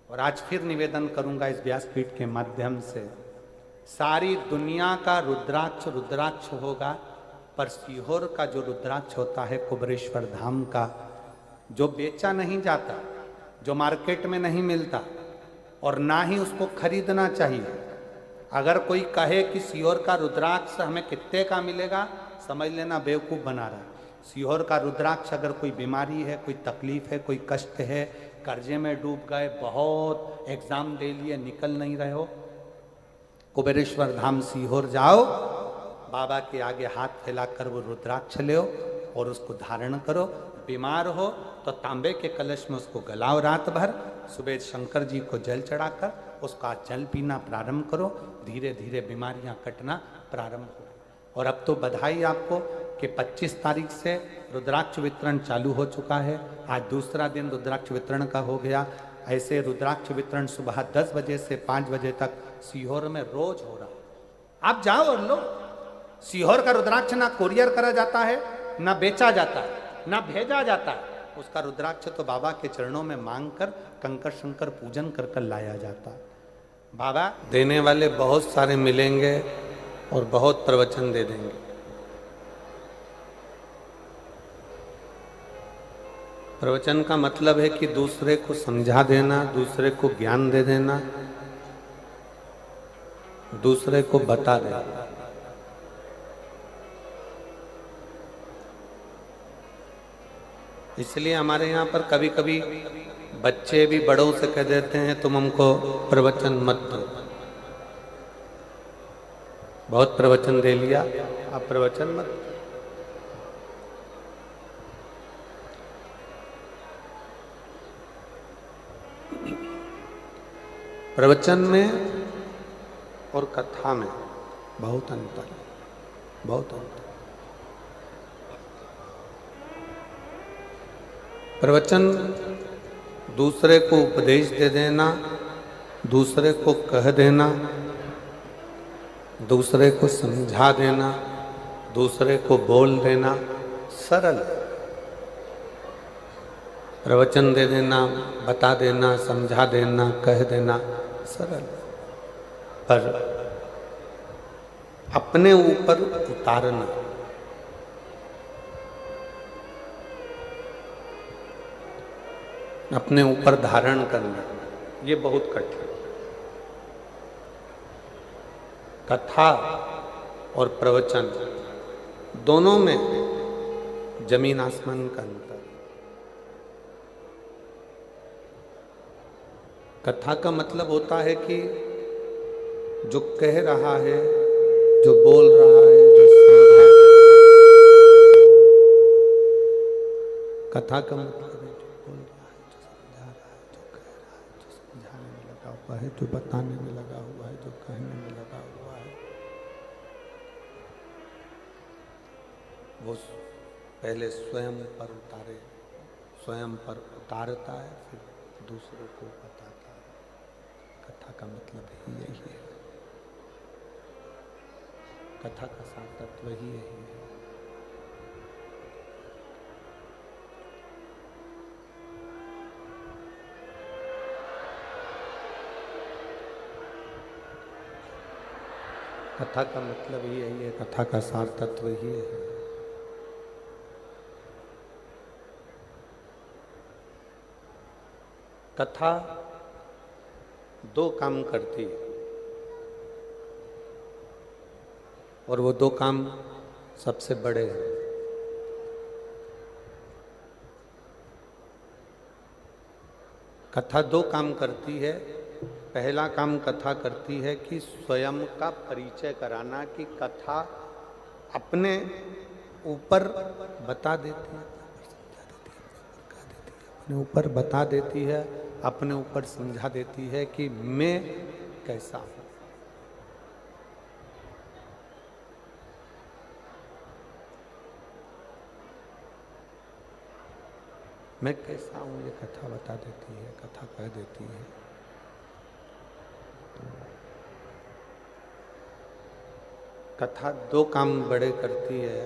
और आज फिर निवेदन करूंगा इस व्यासपीठ के माध्यम से, सारी दुनिया का रुद्राक्ष रुद्राक्ष होगा, पर सीहोर का जो रुद्राक्ष होता है कुबेरेश्वर धाम का, जो बेचा नहीं जाता, जो मार्केट में नहीं मिलता और ना ही उसको खरीदना चाहिए। अगर कोई कहे कि सीहोर का रुद्राक्ष हमें कितने का मिलेगा, समझ लेना बेवकूफ़ बना रहा है। सीहोर का रुद्राक्ष अगर कोई बीमारी है, कोई तकलीफ है, कोई कष्ट है, कर्जे में डूब गए, बहुत एग्जाम दे लिए, निकल नहीं रहे हो, कुबेरेश्वर धाम सीहोर जाओ, बाबा के आगे हाथ फैलाकर वो रुद्राक्ष ले और उसको धारण करो। बीमार हो तो तांबे के कलश में उसको गलाओ रात भर, सुबह शंकर जी को जल चढ़ाकर उसका जल पीना प्रारंभ करो, धीरे धीरे बीमारियां कटना प्रारंभ हो। और अब तो बधाई आपको कि 25 तारीख से रुद्राक्ष वितरण चालू हो चुका है। आज दूसरा दिन रुद्राक्ष वितरण का हो गया। ऐसे रुद्राक्ष वितरण सुबह 10 बजे से 5 बजे तक सीहोर में रोज हो रहा। आप जाओ और लो। सीहोर का रुद्राक्ष ना कुरियर करा जाता है, ना बेचा जाता है, ना भेजा जाता है। उसका रुद्राक्ष तो बाबा के चरणों में मांग कर कंकर शंकर पूजन कर कर लाया जाता है। बाबा देने वाले बहुत सारे मिलेंगे और बहुत प्रवचन दे देंगे। प्रवचन का मतलब है कि दूसरे को समझा देना, दूसरे को ज्ञान दे देना, दूसरे को बता देना। इसलिए हमारे यहाँ पर कभी कभी बच्चे भी बड़ों से कह देते हैं तुम हमको प्रवचन मत दो। बहुत प्रवचन दे लिया, अब प्रवचन मत। प्रवचन में और कथा में बहुत अंतर है, बहुत अंतर। प्रवचन दूसरे को उपदेश दे देना, दूसरे को कह देना, दूसरे को समझा देना, दूसरे को बोल देना, सरल। प्रवचन दे देना, बता देना, समझा देना, कह देना, सरल। पर अपने ऊपर उतारना, अपने ऊपर धारण करना, ये बहुत कठिन। कथा और प्रवचन दोनों में जमीन आसमान का अंतर। कथा का मतलब होता है कि जो कह रहा है, जो बोल रहा है, जो समझा। कथा का मतलब है जो बोल रहा है, जो समझा रहा है, जो कह रहा है, जो समझाने में लगा हुआ है, जो बताने में लगा हुआ है, जो कहने में लगा हुआ है। वो पहले स्वयं पर उतारे, स्वयं पर उतारता है, फिर दूसरों को बताता है। कथा का मतलब ही यही है। कथा का सार तत्व ही यही है। कथा का मतलब ही यही है, कथा का सार तत्व ही है। कथा दो काम करती है और वो दो काम सबसे बड़े हैं। कथा दो काम करती है। पहला काम कथा करती है कि स्वयं का परिचय कराना, कि कथा अपने ऊपर बता देती है, अपने ऊपर बता देती है, अपने ऊपर समझा देती है कि मैं कैसा हूं। मैं कैसा हूं ये कथा बता देती है, कथा कह देती है। कथा दो काम बड़े करती है।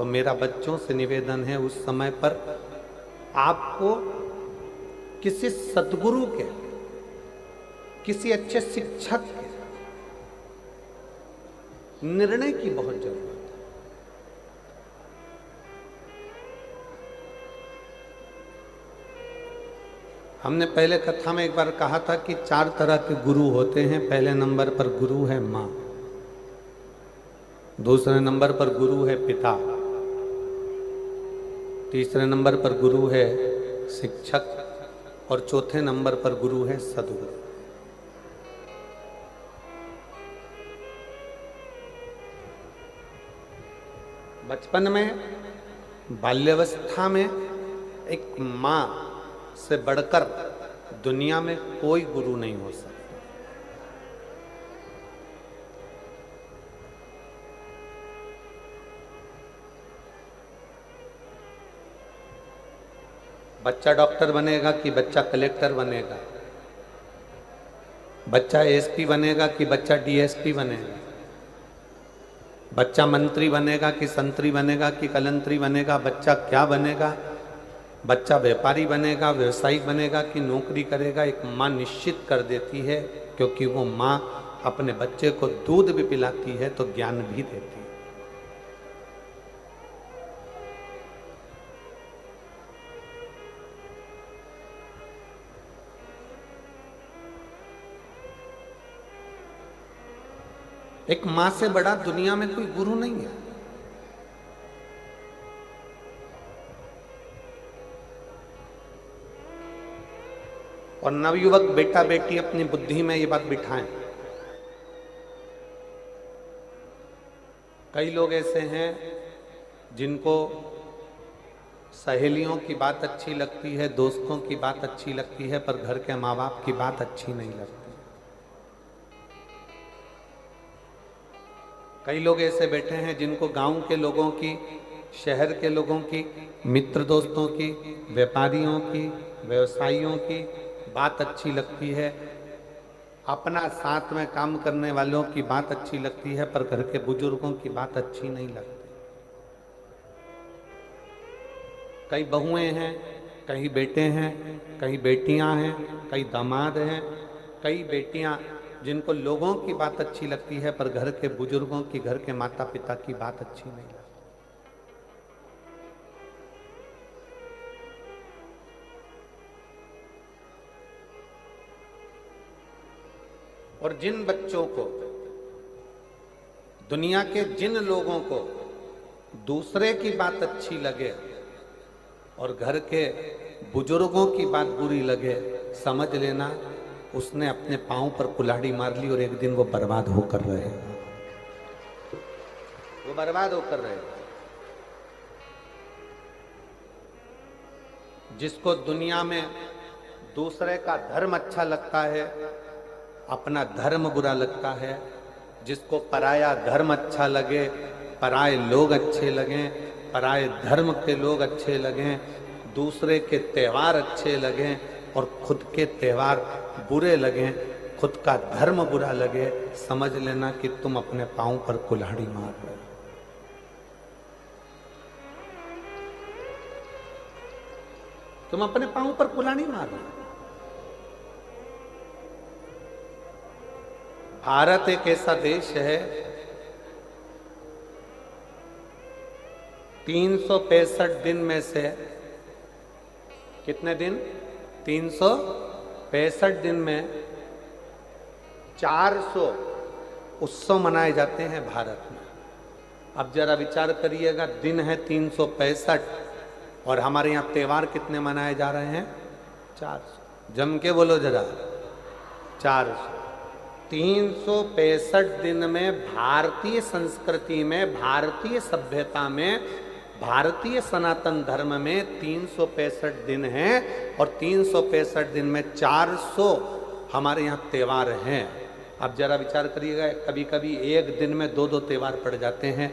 तो मेरा बच्चों से निवेदन है, उस समय पर आपको किसी सद्गुरु के, किसी अच्छे शिक्षक के निर्णय की बहुत जरूरत है। हमने पहले कथा में एक बार कहा था कि 4 तरह के गुरु होते हैं। पहले नंबर पर गुरु है मां, दूसरे नंबर पर गुरु है पिता, तीसरे नंबर पर गुरु है शिक्षक और चौथे नंबर पर गुरु है सद्गुरु। बचपन में, बाल्यावस्था में एक मां से बढ़कर दुनिया में कोई गुरु नहीं हो सकता। बच्चा डॉक्टर बनेगा कि बच्चा कलेक्टर बनेगा, बच्चा एसपी बनेगा कि बच्चा डीएसपी बनेगा, बच्चा मंत्री बनेगा कि संतरी बनेगा कि कलंतरी बनेगा, बच्चा क्या बनेगा, बच्चा व्यापारी बनेगा, व्यवसायिक बनेगा कि नौकरी करेगा, एक माँ निश्चित कर देती है, क्योंकि वो माँ अपने बच्चे को दूध भी पिलाती है तो ज्ञान भी देती है। एक मां से बड़ा दुनिया में कोई गुरु नहीं है। और नवयुवक बेटा बेटी अपनी बुद्धि में ये बात बिठाएं। कई लोग ऐसे हैं जिनको सहेलियों की बात अच्छी लगती है, दोस्तों की बात अच्छी लगती है, पर घर के माँ बाप की बात अच्छी नहीं लगती। कई लोग ऐसे बैठे हैं जिनको गांव के लोगों की, शहर के लोगों की, मित्र दोस्तों की, व्यापारियों की, व्यवसायियों की बात अच्छी लगती है, अपना साथ में काम करने वालों की बात अच्छी लगती है, पर घर के बुजुर्गों की बात अच्छी नहीं लगती। कई बहुएं हैं, कई बेटे हैं, कई बेटियां हैं, कई दामाद हैं, कई बेटियां जिनको लोगों की बात अच्छी लगती है, पर घर के बुजुर्गों की, घर के माता पिता की बात अच्छी नहीं लगती। और जिन बच्चों को, दुनिया के जिन लोगों को दूसरे की बात अच्छी लगे और घर के बुजुर्गों की बात बुरी लगे, समझ लेना उसने अपने पांव पर कुल्हाड़ी मार ली और एक दिन वो बर्बाद होकर रहे, वो बर्बाद होकर रहे। जिसको दुनिया में दूसरे का धर्म अच्छा लगता है, अपना धर्म बुरा लगता है, जिसको पराया धर्म अच्छा लगे, पराये लोग अच्छे लगें, पराये धर्म के लोग अच्छे लगें, दूसरे के त्यौहार अच्छे लगें और खुद के त्यौहार बुरे लगें, खुद का धर्म बुरा लगे, समझ लेना कि तुम अपने पांव पर कुल्हाड़ी मार रहे हो। तुम अपने पांव पर कुल्हाड़ी मार रहे हो। भारत एक ऐसा देश है, 365 दिन में से कितने दिन? 365 दिन में 400 उत्सव मनाए जाते हैं भारत में। अब जरा विचार करिएगा, दिन है 365 और हमारे यहाँ त्योहार कितने मनाए जा रहे हैं? 400। जम के बोलो जरा, 400। 365 दिन में भारतीय संस्कृति में, भारतीय सभ्यता में, भारतीय सनातन धर्म में 365 दिन हैं और 365 दिन में 400 हमारे यहाँ त्योहार हैं। अब जरा विचार करिएगा, कभी कभी एक दिन में 2-2 त्योहार पड़ जाते हैं।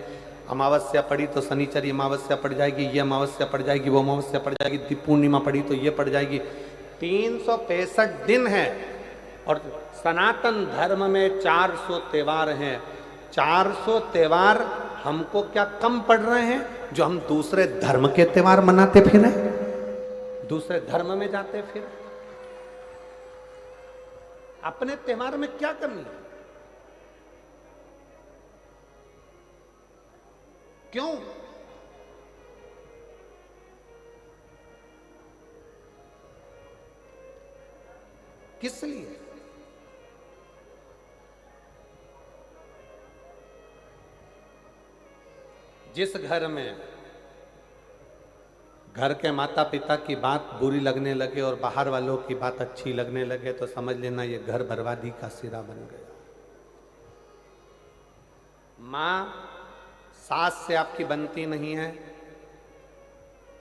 अमावस्या पड़ी तो शनिचरी अमावस्या पड़ जाएगी, ये अमावस्या पड़ जाएगी, वो अमावस्या पड़ जाएगी, पूर्णिमा पड़ी तो ये पड़ जाएगी। 365 दिन है और सनातन धर्म में 400 त्योहार हैं। 400 त्योहार हमको क्या कम पड़ रहे हैं? जो हम दूसरे धर्म के त्योहार मनाते फिरे, दूसरे धर्म में जाते फिर? अपने त्योहार में क्या कमी है? क्यों? किस लिए? जिस घर में घर के माता पिता की बात बुरी लगने लगे और बाहर वालों की बात अच्छी लगने लगे तो समझ लेना ये घर बर्बादी का सिरा बन गया। मां सास से आपकी बनती नहीं है,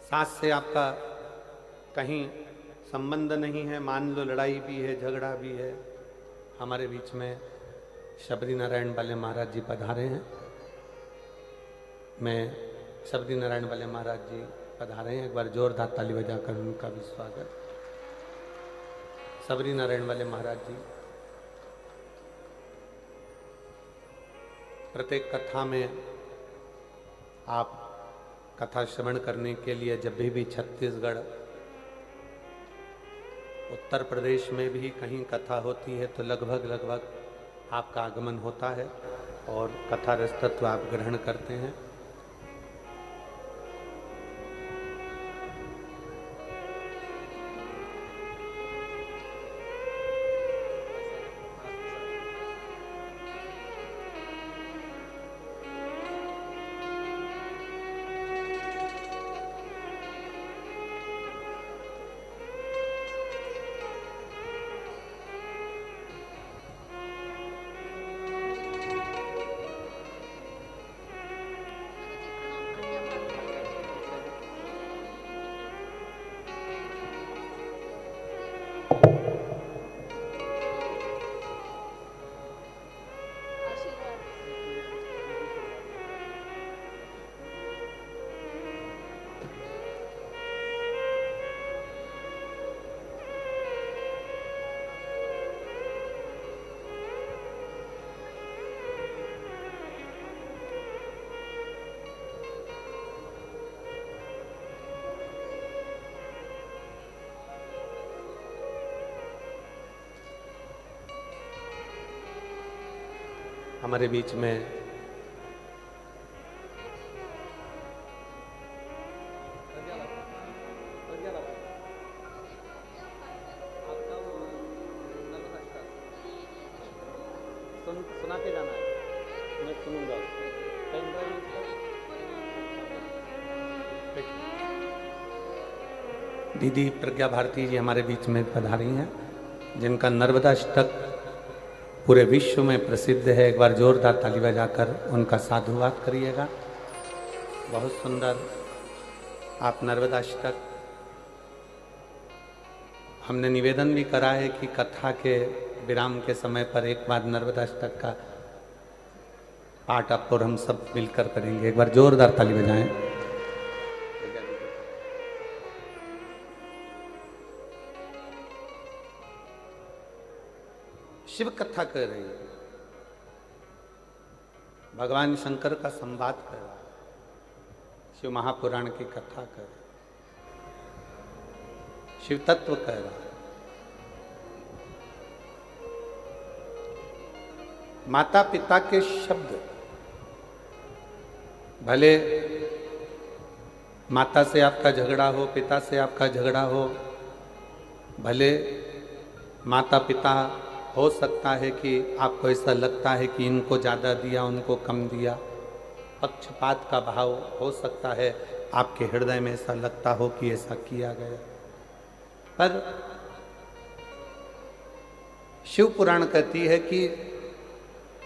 सास से आपका कहीं संबंध नहीं है, मान लो लड़ाई भी है, झगड़ा भी है। हमारे बीच में शबरी नारायण वाले महाराज जी पधारे हैं। मैं शबरी नारायण वाले महाराज जी पधारे हैं, एक बार जोरदार ताली बजाकर उनका भी स्वागत। शबरी नारायण वाले महाराज जी प्रत्येक कथा में आप कथा श्रवण करने के लिए जब भी छत्तीसगढ़, उत्तर प्रदेश में भी कहीं कथा होती है तो लगभग आपका आगमन होता है और कथा रसतत्व आप ग्रहण करते हैं। हमारे बीच में सुना के जाना है, मैं सुनूंगा। दीदी प्रज्ञा भारती जी हमारे बीच में पधारी हैं, जिनका नर्मदाष्टक पूरे विश्व में प्रसिद्ध है। एक बार जोरदार ताली बजाकर उनका साधुवाद करिएगा। बहुत सुंदर आप नर्मदाष्टक, हमने निवेदन भी करा है कि कथा के विराम के समय पर एक बार नर्मदाष्टक का पाठ आप और हम सब मिलकर करेंगे। एक बार जोरदार ताली बजाएं। शिव कथा कर रही है, भगवान शंकर का संवाद कर रहा है, शिव महापुराण की कथा कर रहा है, शिव तत्व कर रहा है। माता पिता के शब्द, भले माता से आपका झगड़ा हो, पिता से आपका झगड़ा हो, भले माता पिता हो सकता है कि आपको ऐसा लगता है कि इनको ज़्यादा दिया, उनको कम दिया, पक्षपात का भाव हो सकता है, आपके हृदय में ऐसा लगता हो कि ऐसा किया गया, पर शिव पुराण कहती है कि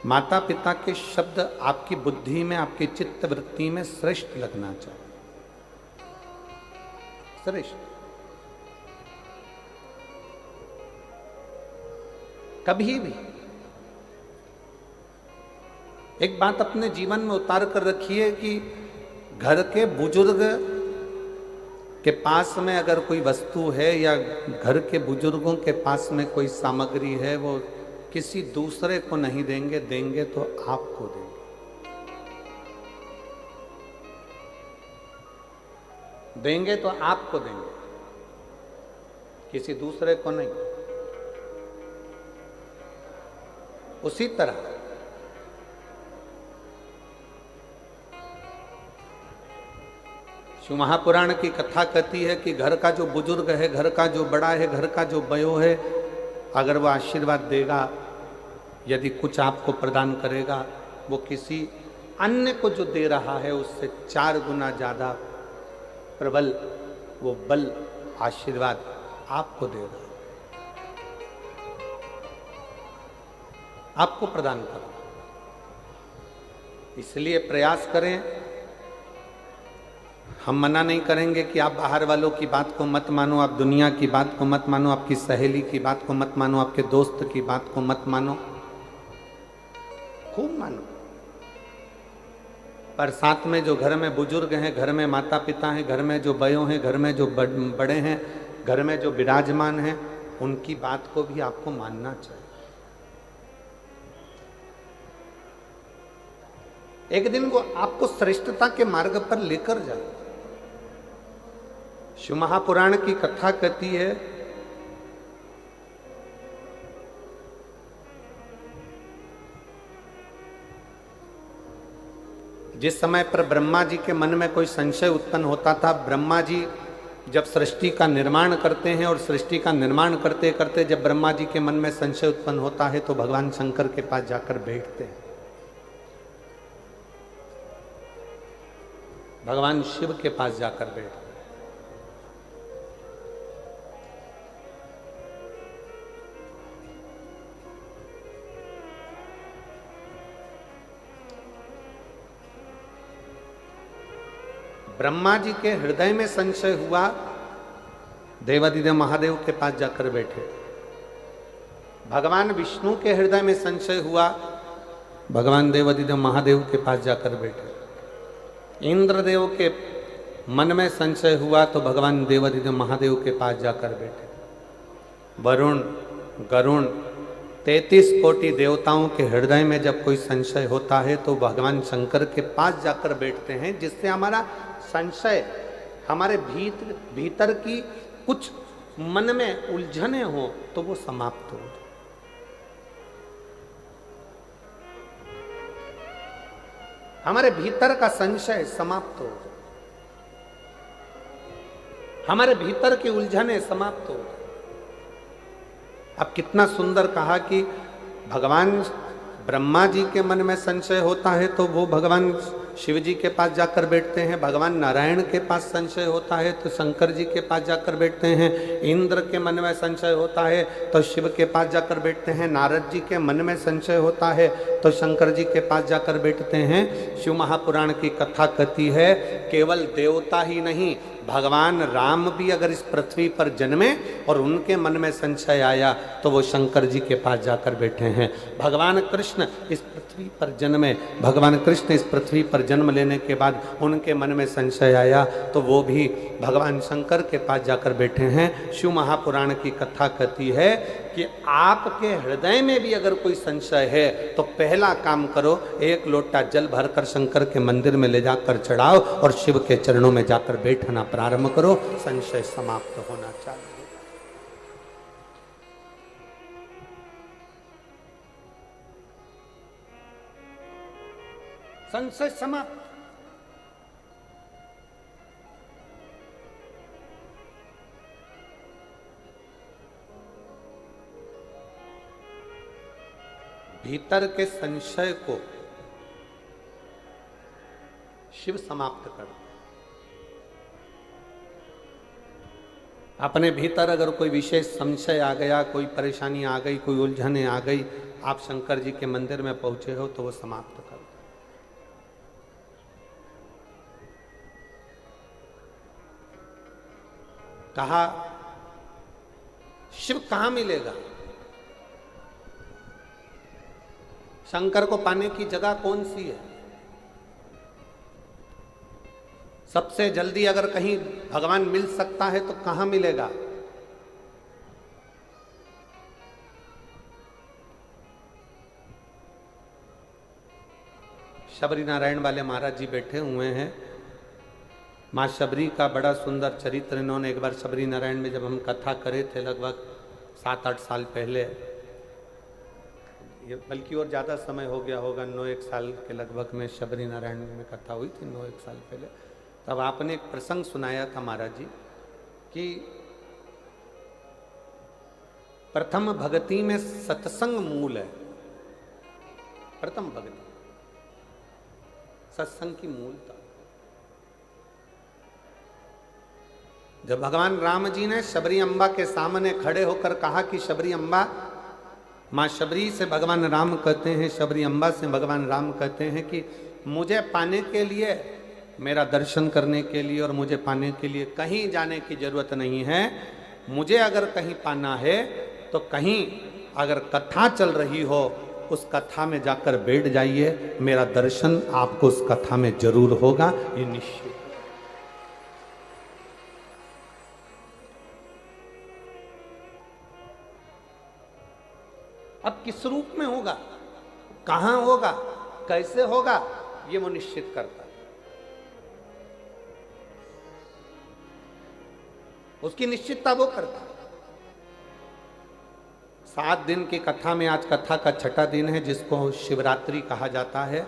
माता पिता के शब्द आपकी बुद्धि में, आपकी चित्त वृत्ति में श्रेष्ठ लगना चाहिए, श्रेष्ठ। कभी भी एक बात अपने जीवन में उतार कर रखिए कि घर के बुजुर्ग के पास में अगर कोई वस्तु है या घर के बुजुर्गों के पास में कोई सामग्री है, वो किसी दूसरे को नहीं देंगे, देंगे तो आपको देंगे। देंगे तो आपको देंगे, किसी दूसरे को नहीं। उसी तरह शिव महापुराण की कथा कहती है कि घर का जो बुजुर्ग है, घर का जो बड़ा है, घर का जो बयो है, अगर वो आशीर्वाद देगा, यदि कुछ आपको प्रदान करेगा, वो किसी अन्य को जो दे रहा है उससे 4 गुना ज्यादा प्रबल वो बल आशीर्वाद आपको दे रहा है, आपको प्रदान कर रहा है। इसलिए प्रयास करें। हम मना नहीं करेंगे कि आप बाहर वालों की बात को मत मानो, आप दुनिया की बात को मत मानो, आपकी सहेली की बात को मत मानो, आपके दोस्त की बात को मत मानो, खूब मानो। पर साथ में जो घर में बुजुर्ग हैं, घर में माता पिता हैं, घर में जो बयों हैं, घर में जो बड़े हैं, घर में जो विराजमान हैं, उनकी बात को भी आपको मानना चाहिए। एक दिन वो आपको श्रेष्ठता के मार्ग पर लेकर जाए। शिव महापुराण की कथा कहती है जिस समय पर ब्रह्मा जी के मन में कोई संशय उत्पन्न होता था, ब्रह्मा जी जब सृष्टि का निर्माण करते हैं और सृष्टि का निर्माण करते करते जब ब्रह्मा जी के मन में संशय उत्पन्न होता है तो भगवान शंकर के पास जाकर बैठते हैं, भगवान शिव के पास जाकर बैठते हैं। ब्रह्मा जी के हृदय में संशय हुआ, देवादिदेव महादेव के पास जाकर बैठे। भगवान विष्णु के हृदय में संशय हुआ, भगवान देवादिदेव महादेव के पास जाकर बैठे। इंद्रदेव के मन में संशय हुआ तो भगवान देवादिदेव महादेव के पास जाकर बैठे। वरुण, गरुण, 33 कोटि देवताओं के हृदय में जब कोई संशय होता है तो भगवान शंकर के पास जाकर बैठते हैं, जिससे हमारा संशय, हमारे भीतर की कुछ मन में उलझने हो तो वो समाप्त हो जाए। हमारे भीतर का संशय समाप्त हो जाए, हमारे भीतर की उलझने समाप्त हो जाए। अब कितना सुंदर कहा कि भगवान ब्रह्मा जी के मन में संशय होता है तो वो भगवान शिव जी के पास जाकर बैठते हैं, भगवान नारायण के पास संशय होता है तो शंकर जी के पास जाकर बैठते हैं, इंद्र के मन में संशय होता है तो शिव के पास जाकर बैठते हैं, नारद जी के मन में संशय होता है तो शंकर जी के पास जाकर बैठते हैं। शिव महापुराण की कथा कहती है केवल देवता ही नहीं, भगवान राम भी अगर इस पृथ्वी पर जन्मे और उनके मन में संशय आया तो वो शंकर जी के पास जाकर बैठे हैं। भगवान कृष्ण इस पृथ्वी पर जन्मे, भगवान कृष्ण इस पृथ्वी पर जन्म लेने के बाद उनके मन में संशय आया तो वो भी भगवान शंकर के पास जाकर बैठे हैं। शिव महापुराण की कथा कहती है कि आपके हृदय में भी अगर कोई संशय है तो पहला काम करो, 1 लोटा जल भरकर शंकर के मंदिर में ले जाकर चढ़ाओ और शिव के चरणों में जाकर बैठना प्रारंभ करो, संशय समाप्त होना चाहिए। संशय समाप्त। भीतर के संशय को शिव समाप्त कर दे। अपने भीतर अगर कोई विशेष संशय आ गया, कोई परेशानी आ गई, कोई उलझने आ गई, आप शंकर जी के मंदिर में पहुंचे हो तो वो समाप्त कर दो। कहा शिव कहां मिलेगा, शंकर को पाने की जगह कौन सी है? सबसे जल्दी अगर कहीं भगवान मिल सकता है तो कहां मिलेगा? शबरी नारायण वाले महाराज जी बैठे हुए हैं, माँ शबरी का बड़ा सुंदर चरित्र इन्होंने एक बार शबरी नारायण में जब हम कथा करे थे लगभग 7-8 साल पहले, ये बल्कि और ज़्यादा समय हो गया होगा, 9-1 साल के लगभग में शबरी नारायण में कथा हुई थी 9-1 साल पहले। तब आपने एक प्रसंग सुनाया था महाराज जी कि प्रथम भक्ति में सत्संग मूल है। प्रथम भक्ति सत्संग की मूलता। जब भगवान राम जी ने शबरी अम्बा के सामने खड़े होकर कहा कि शबरी अम्बा, माँ शबरी से भगवान राम कहते हैं, शबरी अम्बा से भगवान राम कहते हैं कि मुझे पाने के लिए, मेरा दर्शन करने के लिए और मुझे पाने के लिए कहीं जाने की जरूरत नहीं है। मुझे अगर कहीं पाना है तो कहीं अगर कथा चल रही हो उस कथा में जाकर बैठ जाइए, मेरा दर्शन आपको उस कथा में जरूर होगा, ये निश्चित। अब किस रूप में होगा, कहां होगा, कैसे होगा, ये वो निश्चित करता है। उसकी निश्चितता वो करता है। 7 दिन की कथा में आज कथा का 6ठा दिन है, जिसको शिवरात्रि कहा जाता है।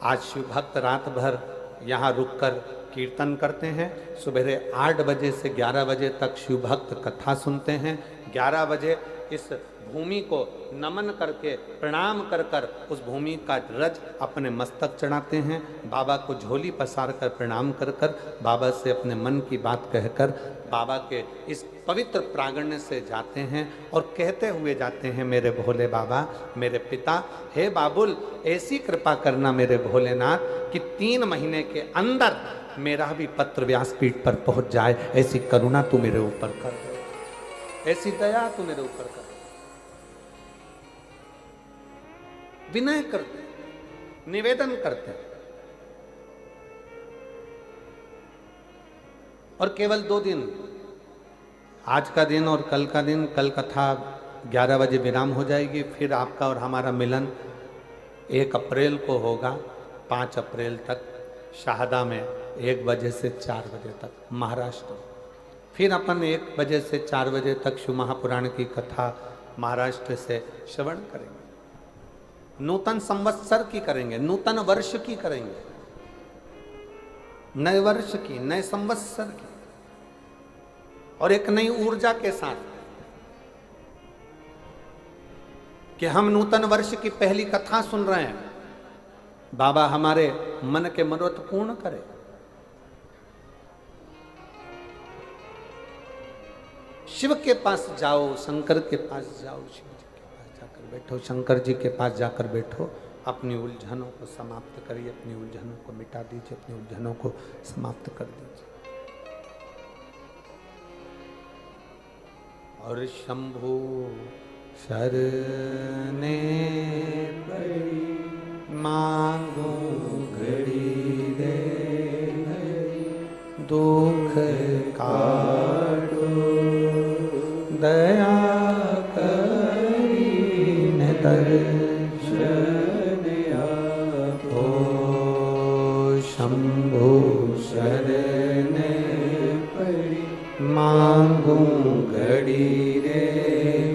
आज शिव भक्त रात भर यहाँ रुककर कीर्तन करते हैं। सुबह 8 बजे से 11 बजे तक शिव भक्त कथा सुनते हैं। 11 बजे इस भूमि को नमन करके प्रणाम कर कर उस भूमि का रज अपने मस्तक चढ़ाते हैं। बाबा को झोली पसार कर प्रणाम कर कर बाबा से अपने मन की बात कहकर बाबा के इस पवित्र प्रांगण से जाते हैं और कहते हुए जाते हैं, मेरे भोले बाबा, मेरे पिता, हे बाबुल, ऐसी कृपा करना मेरे भोलेनाथ कि 3 महीने के अंदर मेरा भी पत्र व्यासपीठ पर पहुंच जाए। ऐसी करुणा तू मेरे ऊपर कर दे, ऐसी दया तू मेरे ऊपर कर। विनय करते, निवेदन करते, और केवल 2 दिन, आज का दिन और कल का दिन। कल कथा 11 बजे विराम हो जाएगी, फिर आपका और हमारा मिलन 1 अप्रैल को होगा। 5 अप्रैल तक शाहदा में 1 बजे से 4 बजे तक महाराष्ट्र। फिर अपन 1 बजे से 4 बजे तक शिव महापुराण की कथा महाराष्ट्र से श्रवण करेंगे। नूतन संवत्सर की करेंगे, नूतन वर्ष की करेंगे, नए वर्ष की, नए संवत्सर की, और एक नई ऊर्जा के साथ कि हम नूतन वर्ष की पहली कथा सुन रहे हैं। बाबा हमारे मन के मनोरथ पूर्ण करे। शिव के पास जाओ, शंकर के पास जाओ, शिव जी के पास जाकर बैठो, शंकर जी के पास जाकर बैठो। अपनी उलझनों को समाप्त करिए, अपनी उलझनों को मिटा दीजिए, अपनी उलझनों को समाप्त कर दीजिए। और शंभु शरणे पड़ी मांगो घड़ी दे, दुख काटो दया करी न दर्शन आपो। शंभु शरणे पड़ी मांगो घड़ी रे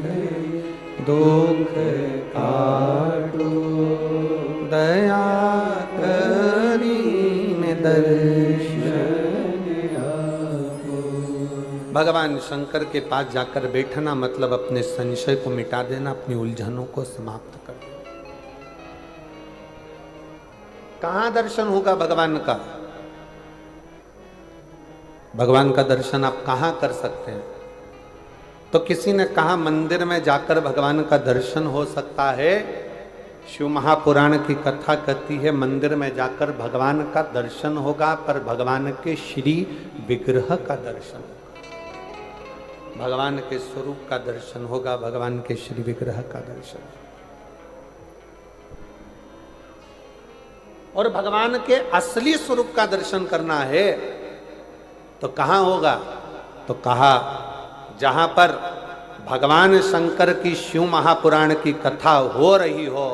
घड़ी, दुख काटो दया करी न दर्शन आपो। भगवान शंकर के पास जाकर बैठना मतलब अपने संशय को मिटा देना, अपनी उलझनों को समाप्त कर देना। कहां दर्शन होगा भगवान का? भगवान का दर्शन आप कहां कर सकते हैं? तो किसी ने कहा मंदिर में जाकर भगवान का दर्शन हो सकता है। शिव महापुराण की कथा कहती है मंदिर में जाकर भगवान का दर्शन होगा, पर भगवान के श्री विग्रह का दर्शन होगा, भगवान के स्वरूप का दर्शन होगा, भगवान के श्री विग्रह का दर्शन। और भगवान के असली स्वरूप का दर्शन करना है तो कहां होगा? तो कहा जहां पर भगवान शंकर की शिव महापुराण की कथा हो रही हो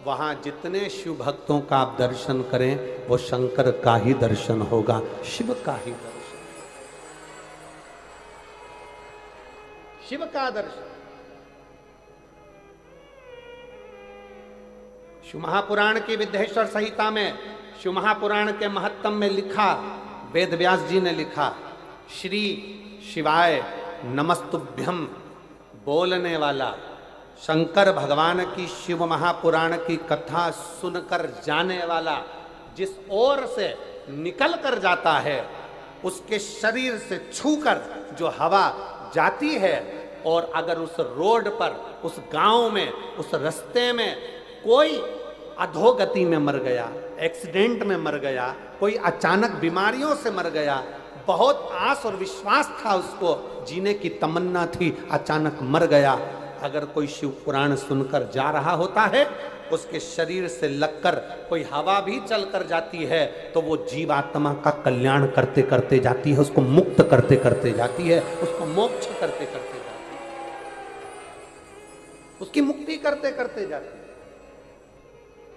वहां जितने शिव भक्तों का आप दर्शन करें वो शंकर का ही दर्शन होगा, शिव का ही दर्शन, शिव का दर्शन। शिव महापुराण की विद्येश्वर संहिता में, शिव महापुराण के महत्तम में लिखा, वेद व्यास जी ने लिखा, श्री शिवाय नमस्तुभ्यम बोलने वाला, शंकर भगवान की शिव महापुराण की कथा सुनकर जाने वाला, जिस ओर से निकल कर जाता है उसके शरीर से छूकर जो हवा जाती है, और अगर उस रोड पर, उस गांव में, उस रास्ते में कोई अधोगति में मर गया, एक्सीडेंट में मर गया, कोई अचानक बीमारियों से मर गया, बहुत आस और विश्वास था उसको, जीने की तमन्ना थी, अचानक मर गया, अगर कोई शिव पुराण सुनकर जा रहा होता है, उसके शरीर से लगकर कोई हवा भी चलकर जाती है तो वो जीवात्मा का कल्याण करते करते जाती है, उसको मुक्त करते करते जाती है, उसको मोक्ष करते करते जाती है, उसकी मुक्ति करते करते जाती है।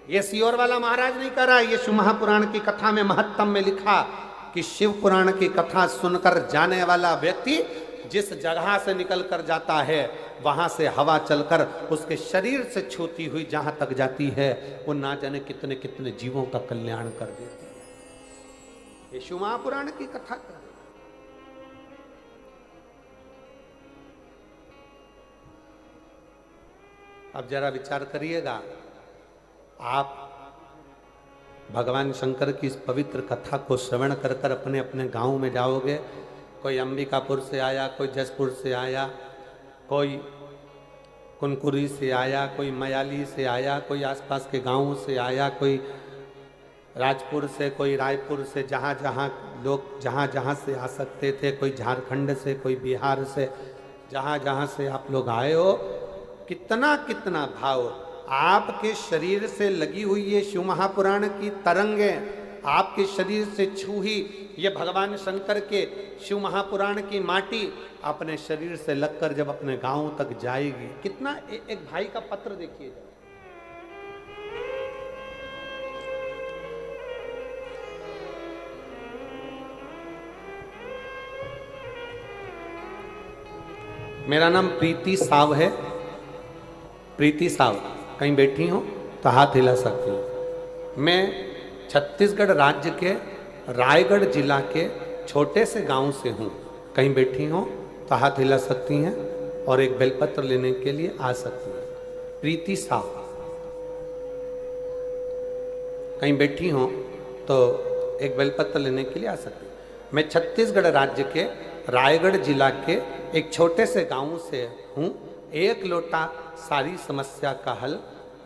ये सियोर वाला महाराज नहीं कर रहा, ये शिव महापुराण की कथा में महत्तम में लिखा कि शिव पुराण की कथा सुनकर जाने वाला व्यक्ति जिस जगह से निकल कर जाता है वहां से हवा चलकर उसके शरीर से छूती हुई जहां तक जाती है वो ना जाने कितने कितने जीवों का कल्याण कर देती है। ये शिव महापुराण की कथा कर, अब जरा विचार करिएगा, आप भगवान शंकर की इस पवित्र कथा को श्रवण कर कर अपने अपने गांव में जाओगे, कोई अंबिकापुर से आया, कोई जसपुर से आया, कोई कुनकुरी से आया, कोई मयाली से आया, कोई आसपास के गांवों से आया, कोई राजपुर से, कोई रायपुर से, जहाँ जहाँ लोग जहाँ जहाँ से आ सकते थे, कोई झारखंड से, कोई बिहार से, जहाँ जहाँ से आप लोग आए हो, कितना कितना भाव आपके शरीर से लगी हुई ये शिव महापुराण की तरंगें, आपके शरीर से छूही ये भगवान शंकर के शिव महापुराण की माटी अपने शरीर से लगकर जब अपने गांव तक जाएगी, कितना एक भाई का पत्र देखिए, मेरा नाम प्रीति साव है, प्रीति साव, कहीं बैठी हो तो हाथ हिला सकती हूँ। मैं छत्तीसगढ़ राज्य के रायगढ़ जिला के छोटे से गांव से हूँ, कहीं बैठी हो तो हाथ हिला सकती हैं और एक बेलपत्र लेने के लिए आ सकती हैं। प्रीति साव, कहीं बैठी हो तो एक बेलपत्र लेने के लिए आ सकती हैं। मैं छत्तीसगढ़ राज्य के रायगढ़ जिला के एक छोटे से गांव से हूँ। एक लोटा सारी समस्या का हल,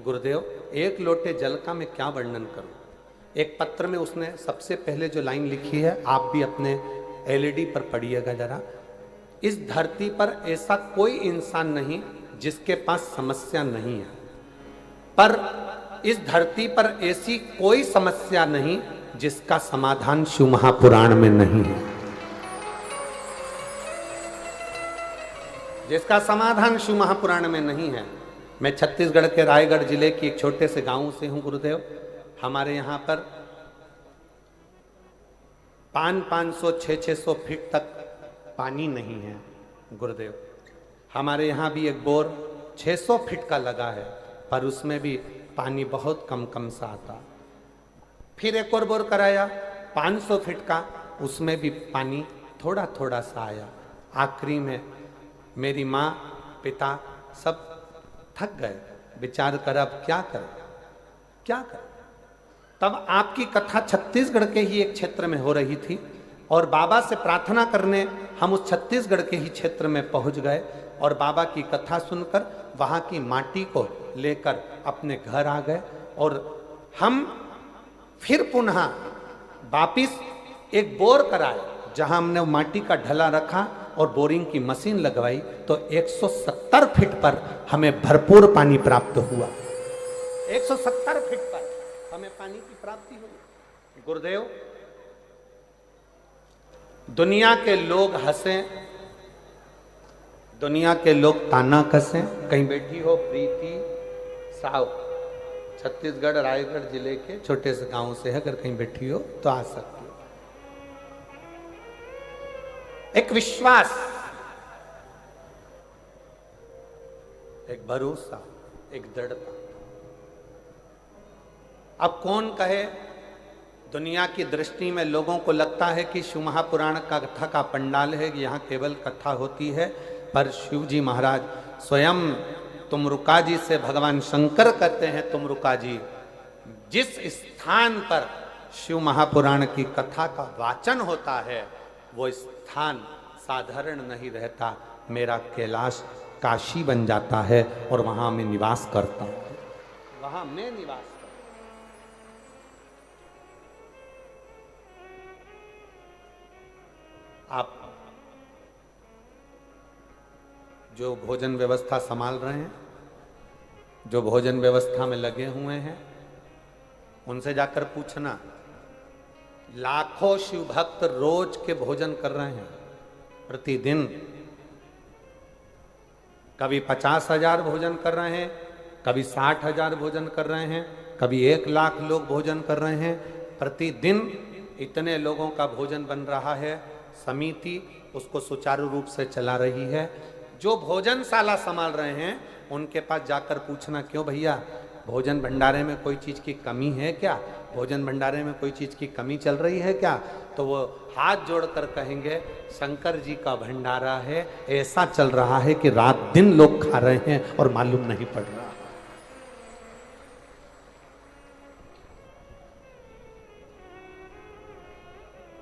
गुरुदेव एक लोटे जल का मैं क्या वर्णन करूं। एक पत्र में उसने सबसे पहले जो लाइन लिखी है, आप भी अपने एलईडी पर पढ़िएगा जरा। इस धरती पर ऐसा कोई इंसान नहीं जिसके पास समस्या नहीं है, पर इस धरती पर ऐसी कोई समस्या नहीं जिसका समाधान शिव महापुराण में नहीं है, जिसका समाधान शिव महापुराण में नहीं है। मैं छत्तीसगढ़ के रायगढ़ जिले की एक छोटे से गांव से हूं गुरुदेव। हमारे यहाँ पर 500 600 फीट तक पानी नहीं है गुरुदेव। हमारे यहाँ भी एक बोर 600 फीट का लगा है, पर उसमें भी पानी बहुत कम कम सा आता। फिर एक और बोर कराया 500 फीट का, उसमें भी पानी थोड़ा थोड़ा सा आया। आखिरी में मेरी माँ पिता सब थक गए, विचार कर अब क्या करें क्या करें। तब आपकी कथा छत्तीसगढ़ के ही एक क्षेत्र में हो रही थी और बाबा से प्रार्थना करने हम उस छत्तीसगढ़ के ही क्षेत्र में पहुंच गए और बाबा की कथा सुनकर वहाँ की माटी को लेकर अपने घर आ गए। और हम फिर पुनः वापिस एक बोर कराए जहाँ हमने माटी का ढला रखा और बोरिंग की मशीन लगवाई, तो 170 फीट पर हमें भरपूर पानी प्राप्त हुआ। 170 फीट पर हमें पानी की प्राप्ति हुई। गुरुदेव, दुनिया के लोग हंसें, दुनिया के लोग ताना कसें, कहीं बैठी हो प्रीति साव छत्तीसगढ़ रायगढ़ जिले के छोटे से गांव से है, अगर कहीं बैठी हो तो आ सकती हो। एक विश्वास, एक भरोसा, एक दृढ़ता। अब कौन कहे, दुनिया की दृष्टि में लोगों को लगता है कि शिव महापुराण का कथा का पंडाल है, यहाँ केवल कथा होती है, पर शिव जी महाराज स्वयं तुमरुका जी से भगवान शंकर कहते हैं, तुमरुका जी, जिस स्थान पर शिव महापुराण की कथा का वाचन होता है वो स्थान साधारण नहीं रहता, मेरा कैलाश काशी बन जाता है और वहां मैं निवास करता हूं, वहां मैं निवास करता हूं। आप जो भोजन व्यवस्था संभाल रहे हैं, जो भोजन व्यवस्था में लगे हुए हैं, उनसे जाकर पूछना, लाखों शिव भक्त रोज के भोजन कर रहे हैं प्रतिदिन। कभी 50,000 भोजन कर रहे हैं, कभी 60,000 भोजन कर रहे हैं, कभी 1,00,000 लोग भोजन कर रहे हैं प्रतिदिन। इतने लोगों का भोजन बन रहा है, समिति उसको सुचारू रूप से चला रही है। जो भोजनशाला संभाल रहे हैं उनके पास जाकर पूछना, क्यों भैया भोजन भंडारे में कोई चीज़ की कमी है क्या, भोजन भंडारे में कोई चीज़ की कमी चल रही है क्या? तो वो हाथ जोड़कर कहेंगे, शंकर जी का भंडारा है, ऐसा चल रहा है कि रात दिन लोग खा रहे हैं और मालूम नहीं पड़ रहा।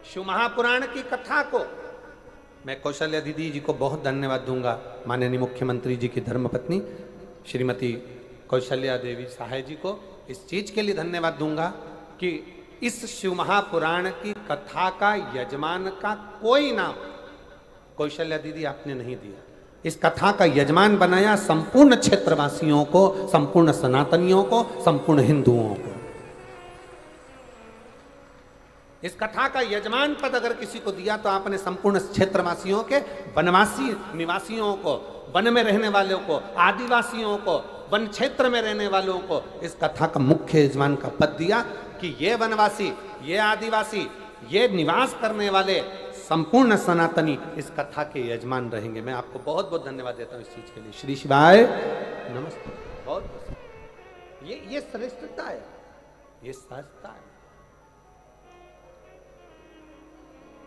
शिव महापुराण की कथा को मैं कौशल्या दीदी जी को बहुत धन्यवाद दूंगा, माननीय मुख्यमंत्री जी की धर्मपत्नी श्रीमती कौशल्या देवी सहाय जी को इस चीज के लिए धन्यवाद दूंगा कि इस शिव महापुराण की कथा का यजमान का कोई नाम कौशल्या दीदी आपने नहीं दिया। इस कथा का यजमान बनाया संपूर्ण क्षेत्रवासियों को, संपूर्ण सनातनियों को, संपूर्ण हिंदुओं को। इस कथा का यजमान पद अगर किसी को दिया तो आपने संपूर्ण क्षेत्रवासियों के, वनवासी निवासियों को, वन में रहने वालों को, आदिवासियों को, वन क्षेत्र में रहने वालों को इस कथा का मुख्य यजमान का पद दिया कि ये वनवासी, ये आदिवासी, ये निवास करने वाले संपूर्ण सनातनी इस कथा के यजमान रहेंगे। मैं आपको बहुत बहुत धन्यवाद देता हूँ इस चीज के लिए। श्री शिवाय नमस्ते। बहुत ये श्रेष्ठता है, ये सहजता है,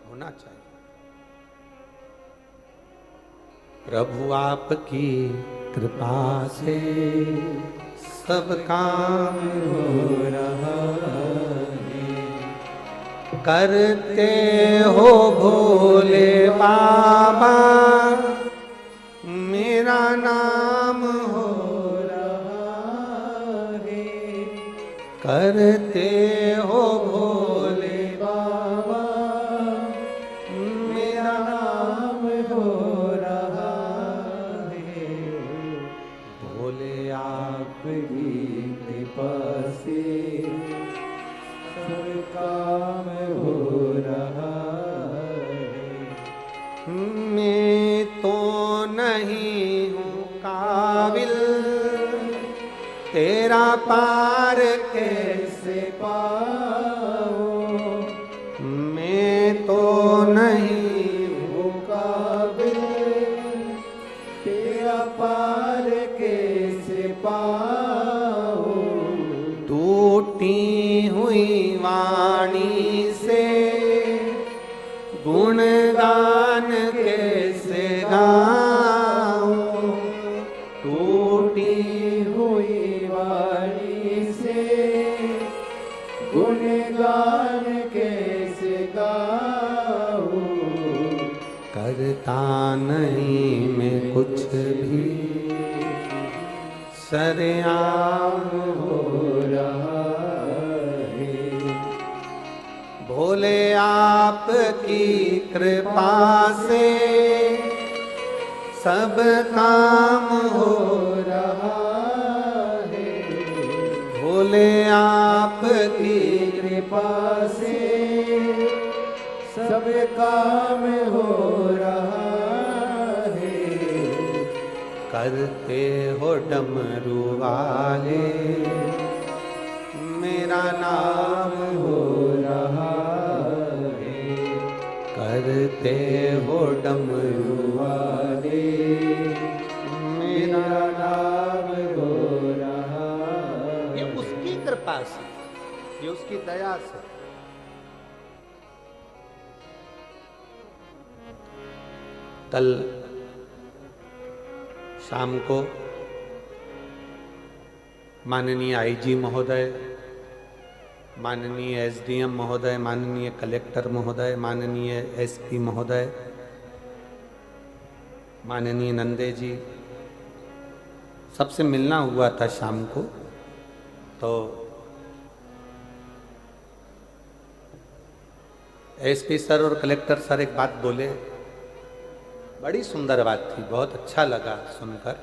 होना चाहिए। प्रभु आपकी कृपा से सब काम हो रहा है, करते हो भोले बाबा मेरा नाम हो रहा है, करते हो भोले बाबा मेरा नाम हो रहा है, भोले आपकी कृपा से सब काम हो रहा है। मैं तो नहीं हूँ काबिल, तेरा पार कैसे पाऊँ, मैं तो नहीं हूँ काबिल, तेरा पार कैसे पाऊँ, टूटी हुई वाणी से गुणगान कैसे गाऊं, टूटी हुई वाणी से गुणगान कैसे गाऊं, करता नहीं मैं कुछ भी, सरेआम हो रहा है, भोले आपकी कृपा से सब काम हो रहा है, भोले आपकी कृपा से सब काम हो रहा है, करते हो डमरू वाले मेरा नाम हो रहा है, करते हो डमरू वाले मेरा नाम हो रहा है। ये उसकी कृपा से, ये उसकी दया से। कल शाम को माननीय आईजी महोदय, माननीय एसडीएम महोदय, माननीय कलेक्टर महोदय, माननीय एसपी महोदय, माननीय नंदे जी, सबसे मिलना हुआ था शाम को। तो एसपी सर और कलेक्टर सर एक बात बोले, बड़ी सुंदर बात थी, बहुत अच्छा लगा सुनकर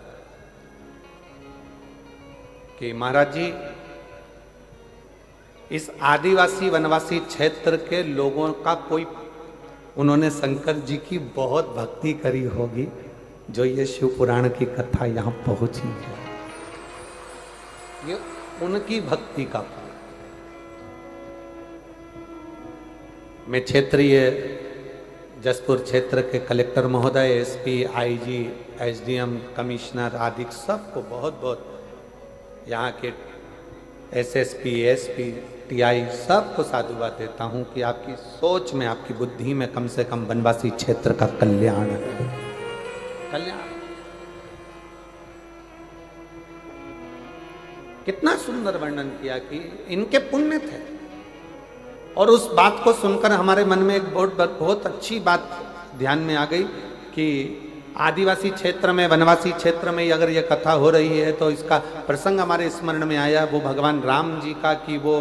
कि महाराज जी इस आदिवासी वनवासी क्षेत्र के लोगों का कोई, उन्होंने शंकर जी की बहुत भक्ति करी होगी जो ये शिव पुराण की कथा यहाँ पहुंची है। ये उनकी भक्ति का फल। मैं क्षेत्रीय जसपुर क्षेत्र के कलेक्टर महोदय, एसपी, आईजी, एसडीएम, कमिश्नर आदि सबको बहुत बहुत, यहाँ के एसएसपी, एसपी, टीआई सबको साधुवाद देता हूँ कि आपकी सोच में, आपकी बुद्धि में कम से कम वनवासी क्षेत्र का कल्याण है। कल्याण कितना सुंदर वर्णन किया कि इनके पुण्य थे। और उस बात को सुनकर हमारे मन में एक बहुत अच्छी बात ध्यान में आ गई कि आदिवासी क्षेत्र में, वनवासी क्षेत्र में अगर ये कथा हो रही है तो इसका प्रसंग हमारे स्मरण में आया वो भगवान राम जी का, कि वो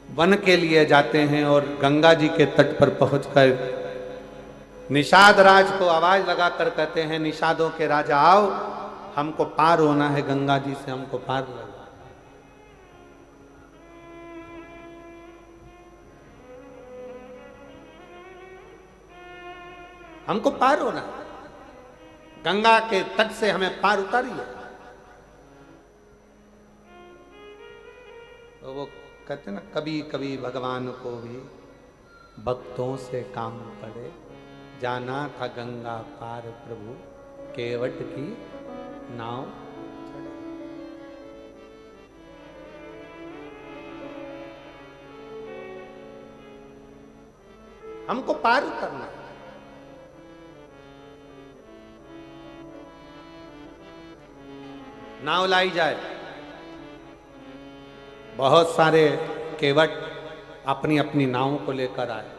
वन के लिए जाते हैं और गंगा जी के तट पर पहुंचकर निषाद राज को आवाज लगाकर कहते हैं, निषादों के राजा आओ, हमको पार होना है, गंगा जी से हमको पार लगा। हमको पार होना, गंगा के तट से हमें पार उतारिए। तो वो कहते ना, कभी कभी भगवान को भी भक्तों से काम पड़े, जाना था गंगा पार प्रभु, केवट की नाव चढ़े। हमको पार उतरना है। नाव लाई जाए, बहुत सारे केवट अपनी अपनी नावों को लेकर आए।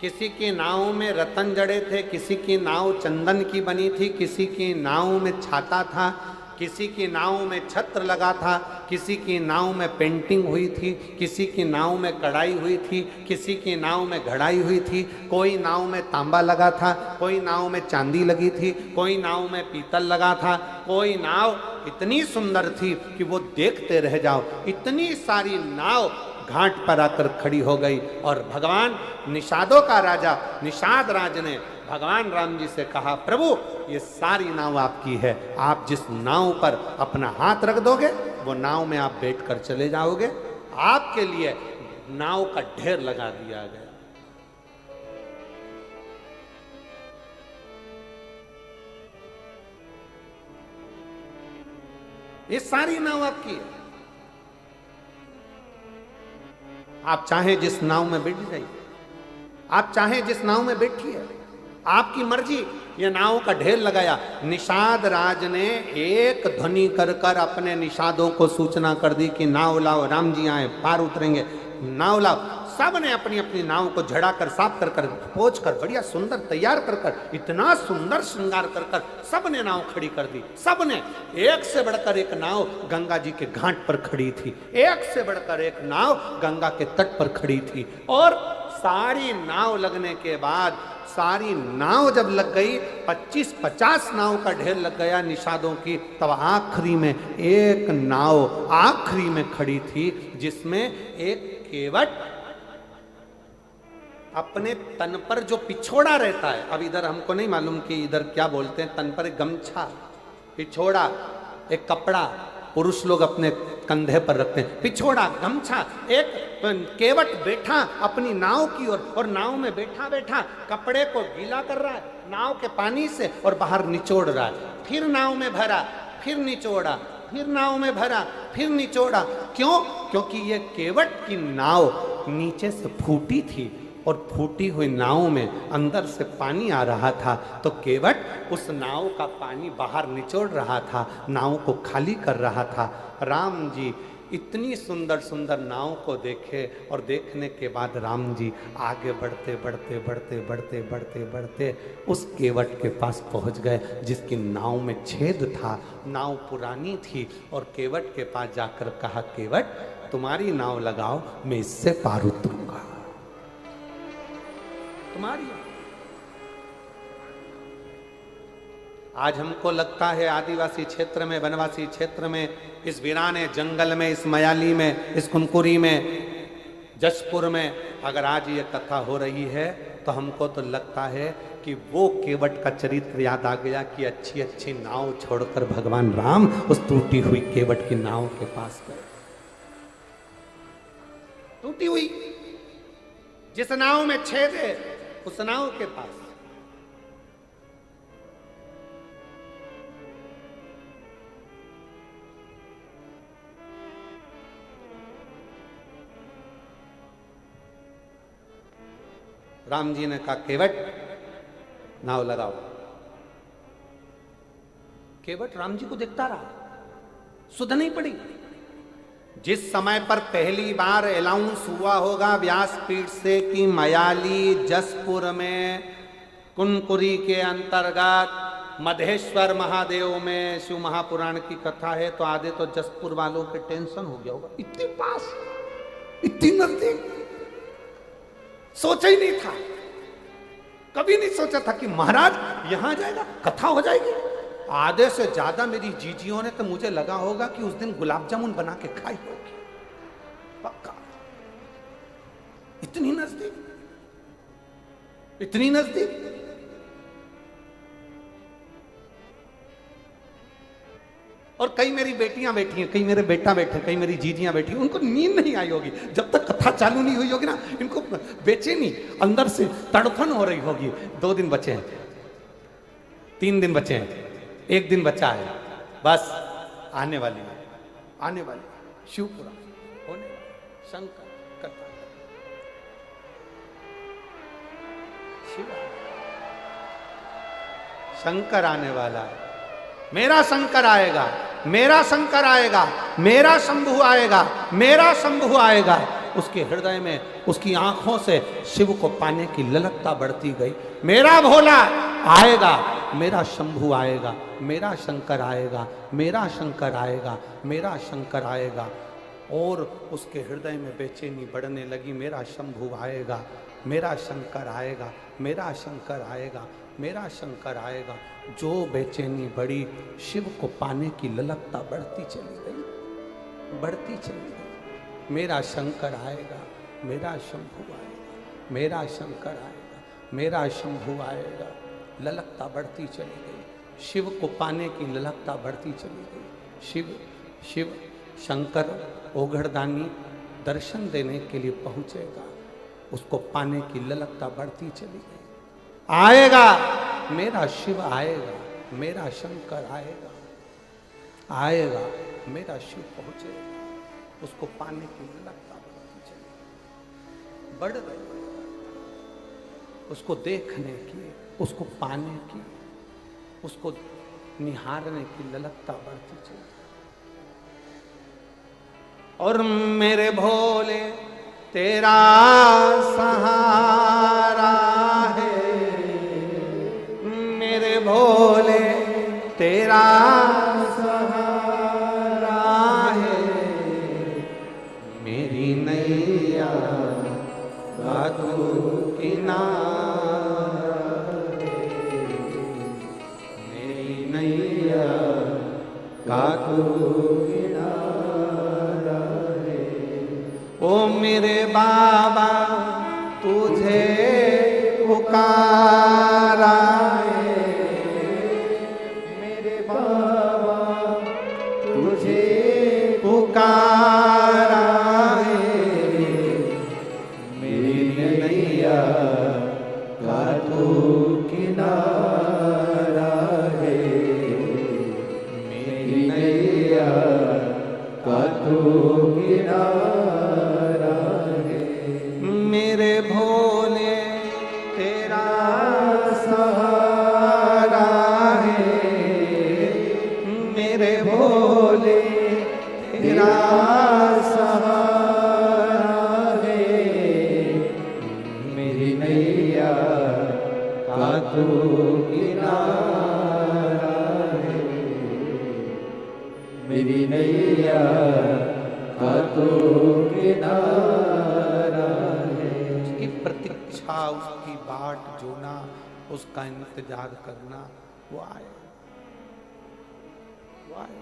किसी की नाव में रतन जड़े थे, किसी की नाव चंदन की बनी थी, किसी की नाव में छाता था, किसी की नाव में छत्र लगा था, किसी की नाव में पेंटिंग हुई थी, किसी की नाव में कढ़ाई हुई थी, किसी की नाव में घड़ाई हुई थी, कोई नाव में तांबा लगा था, कोई नाव में चांदी लगी थी, कोई नाव में पीतल लगा था, कोई नाव इतनी सुंदर थी कि वो देखते रह जाओ। इतनी सारी नाव घाट पर आकर खड़ी हो गई और भगवान निषादों का राजा निषाद राज ने भगवान राम जी से कहा, प्रभु ये सारी नाव आपकी है, आप जिस नाव पर अपना हाथ रख दोगे वो नाव में आप बैठकर चले जाओगे। आपके लिए नाव का ढेर लगा दिया गया। ये सारी नाव आपकी है, आप चाहे जिस नाव में बैठ जाइए, आप चाहे जिस नाव में बैठिए, आपकी मर्जी। ये नाव का ढेर लगाया। निषाद राज ने एक ध्वनि कर कर अपने निषादों को सूचना कर दी कि नाव लाओ, राम जी आए, पार उतरेंगे, नाव लाओ। सब ने अपनी अपनी नाव को झड़ा कर, साफ कर कर, पोंछ कर, बढ़िया सुंदर तैयार कर कर, इतना सुंदर श्रृंगार कर कर सब ने नाव खड़ी कर दी। सब ने, एक से बढ़कर एक नाव गंगा जी के घाट पर खड़ी थी, एक से बढ़कर एक नाव गंगा के तट पर खड़ी थी। और सारी नाव लगने के बाद, सारी नाव जब लग गई, 25-50 नाव का ढेर लग गया निषादों की, तब आखिरी में एक नाव आखिरी में खड़ी थी जिसमें एक केवट अपने तन पर जो पिछोड़ा रहता है, अब इधर हमको नहीं मालूम कि इधर क्या बोलते हैं, तन पर एक गमछा, पिछोड़ा, एक कपड़ा पुरुष लोग अपने कंधे पर रखते हैं, पिछोड़ा गमछा। एक केवट बैठा अपनी नाव की ओर और नाव में बैठा बैठा कपड़े को गीला कर रहा है नाव के पानी से और बाहर निचोड़ रहा है। फिर नाव में भरा, फिर निचोड़ा, फिर नाव में भरा, फिर निचोड़ा। क्यों? क्योंकि ये केवट की नाव नीचे से फूटी थी और फूटी हुई नाव में अंदर से पानी आ रहा था, तो केवट उस नाव का पानी बाहर निचोड़ रहा था, नाव को खाली कर रहा था। राम जी इतनी सुंदर सुंदर नाव को देखे और देखने के बाद राम जी आगे बढ़ते बढ़ते बढ़ते बढ़ते बढ़ते बढ़ते उस केवट के पास पहुंच गए जिसकी नाव में छेद था। नाव पुरानी थी और केवट के पास जाकर कहा, केवट तुम्हारी नाव लगाओ, मैं इससे पार उतरूंगा। तुम्हारी आज हमको लगता है आदिवासी क्षेत्र में, वनवासी क्षेत्र में, इस वीराने जंगल में, इस मयाली में, इस कुनकुरी में, जशपुर में अगर आज ये कथा हो रही है तो हमको तो लगता है कि वो केवट का चरित्र याद आ गया कि अच्छी अच्छी नाव छोड़कर भगवान राम उस टूटी हुई केवट की नाव के पास गए। टूटी हुई जिस नाव में छेद है उस नाव के पास। राम जी ने कहा, केवट नाव लगाओ। केवट राम जी को देखता रहा, सुध नहीं पड़ी। जिस समय पर पहली बार अनाउंस हुआ होगा व्यासपीठ से कि मयाली जसपुर में कुनकुरी के अंतर्गत मधेश्वर महादेव में शिव महापुराण की कथा है, तो आधे तो जसपुर वालों के टेंशन हो गया होगा। इतनी पास, इतनी नजदीक, सोचा ही नहीं था, कभी नहीं सोचा था कि महाराज यहां जाएगा, कथा हो जाएगी। आधे से ज्यादा मेरी जीजियों ने तो मुझे लगा होगा कि उस दिन गुलाब जामुन बना के खाई होगी, पक्का। इतनी नजदीक, इतनी नजदीक। और कई मेरी बेटियां बैठी हैं, कई मेरे बेटा बैठे, कई मेरी जीजियां बैठी, उनको नींद नहीं आई होगी जब तक कथा चालू नहीं हुई होगी ना। इनको बेचैनी अंदर से तड़फन हो रही होगी। 2 दिन बचे हैं, 3 दिन बचे हैं, 1 दिन बचा है, बस आने वाली है, आने वाली शिवपुराण होने वाली शंकर कथा। शिव शंकर आने वाला है, मेरा शंकर आएगा, मेरा शंकर आएगा, मेरा शंभु आएगा, मेरा शंभु आएगा। उसके हृदय में, उसकी आंखों से शिव को पाने की ललकता बढ़ती गई। मेरा भोला आएगा, मेरा शंभु आएगा, मेरा शंकर आएगा, मेरा शंकर आएगा, मेरा शंकर आएगा। और उसके हृदय में बेचैनी बढ़ने लगी। मेरा शंभु आएगा, मेरा शंकर आएगा, मेरा शंकर आएगा, मेरा शंकर आएगा। जो बेचैनी बढ़ी, शिव को पाने की ललकता बढ़ती चली गई, बढ़ती चली गई। मेरा शंकर आएगा, मेरा शंभु आएगा, मेरा शंकर आएगा, मेरा शंभु आएगा। ललकता बढ़ती चली गई, शिव को पाने की ललकता बढ़ती चली गई। शिव शिव शंकर ओघड़दानी दर्शन देने के लिए पहुंचेगा, उसको पाने की ललकता बढ़ती चली गई। आएगा, मेरा शिव आएगा, मेरा शंकर आएगा, आएगा, मेरा शिव पहुंचेगा, उसको पाने की ललकता बढ़ती चली, बढ़ गई। उसको देखने की, उसको पाने की, उसको निहारने की ललकता बढ़ती चली। और मेरे भोले तेरा सहारा है, मेरे भोले तेरा सहारा है, मेरी नैया का तू किनारा है, मेरी नैया का तू किनारा है। ओ मेरे बाबा तुझे पुकारा है, मेरे बाबा तुझे किनारा है। उसकी प्रतीक्षा, उसकी बाट जोना, उसका इंतजार करना, वो आए, वो आए।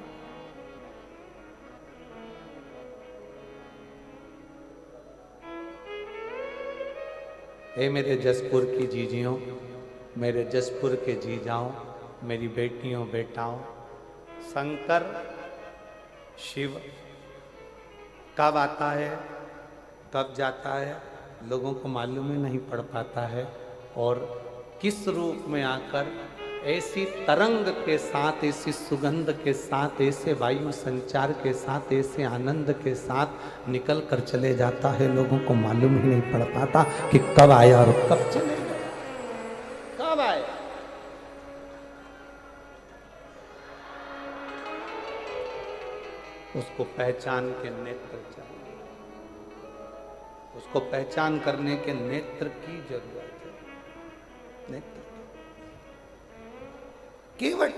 हे मेरे जसपुर की जीजियों, मेरे जसपुर के जीजाओं, मेरी बेटियों बेटाओं, शंकर शिव कब आता है कब जाता है लोगों को मालूम ही नहीं पड़ पाता है, और किस रूप में आकर ऐसी तरंग के साथ, ऐसी सुगंध के साथ, ऐसे वायु संचार के साथ, ऐसे आनंद के साथ निकल कर चले जाता है, लोगों को मालूम ही नहीं पड़ पाता कि कब आया और कब चले गया, कब आए। उसको पहचान के नेत्र चाहिए, उसको पहचान करने के नेत्र की जरूरत है। नेत्र केवट,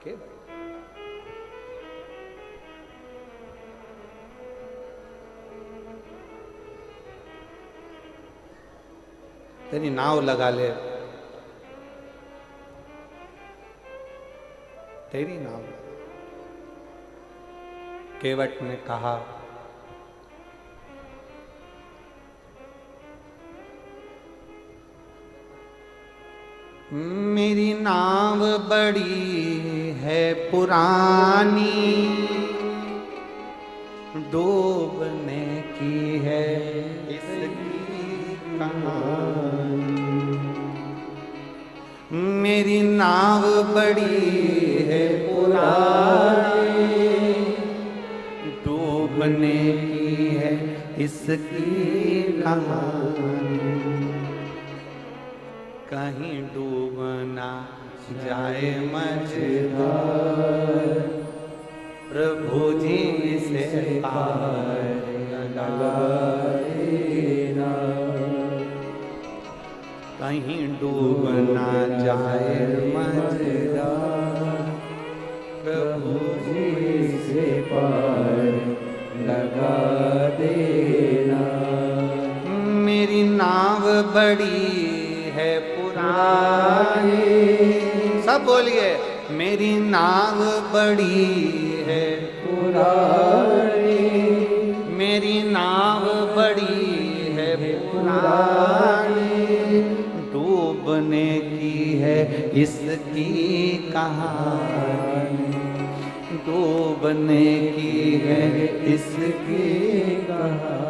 केवट तेरी नाव लगा ले, तेरी नाव। केवट ने कहा, मेरी नाव बड़ी है पुरानी, डूबने की है इसकी कहानी। मेरी नाव बड़ी है पुरानी, डूबने की है इसकी कहानी। कहीं डूब ना जाए मझधार, प्रभु जी से पार लगा देना। कहीं डूब ना जाए मझधार, प्रभु जी से पार लगा देना। मेरी नाव बड़ी है पुरानी, सब बोलिए, मेरी नाव बड़ी है पुरानी, मेरी नाव बड़ी है पुरानी, डूबने की है इसकी कहानी, डूबने की है इसकी कहानी।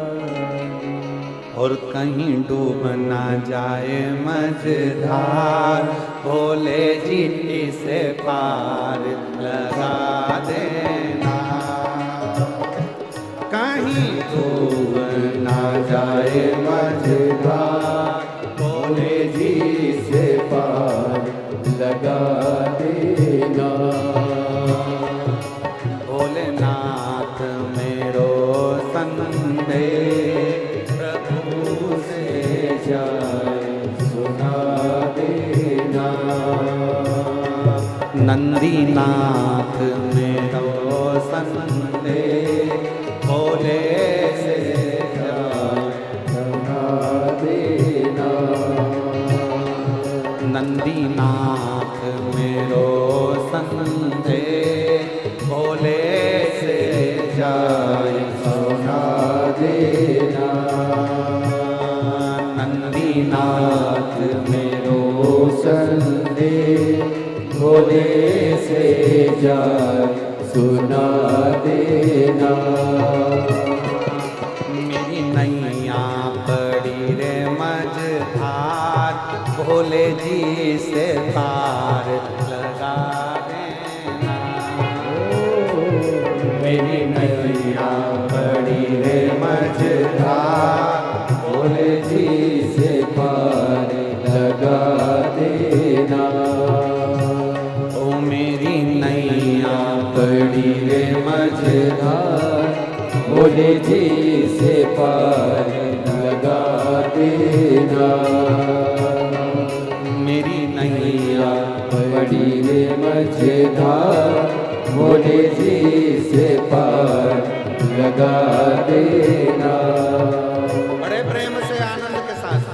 और कहीं डूब ना जाए मझधार, भोले जी इसे पार लगा देना। कहीं डूब ना जाए मझधार, भोले जी से पार लगा देना। भोलेनाथ मेरो संदेश सुना देना। नंदीनाथ मेरो संदेश भोले से सुना देना। नंदीनाथ मेरो संदेश भोले से जाए सुना देना। नाथ मेरो संदेश भोले से जाए सुना देना। मेरी नैया पड़ी रे मझधार, भोले जी से पार लगा देना। मेरी नैया पड़ी रे मझधार, भोले जी से पार लगा देना। ओ मेरी नैया पड़ी रे मझधार, भोले जी से पार लगा देना। मेरी नैया पड़ी रे मझधार, भोले भोले जी से पार लगा देना। बड़े प्रेम से आनंद के साथ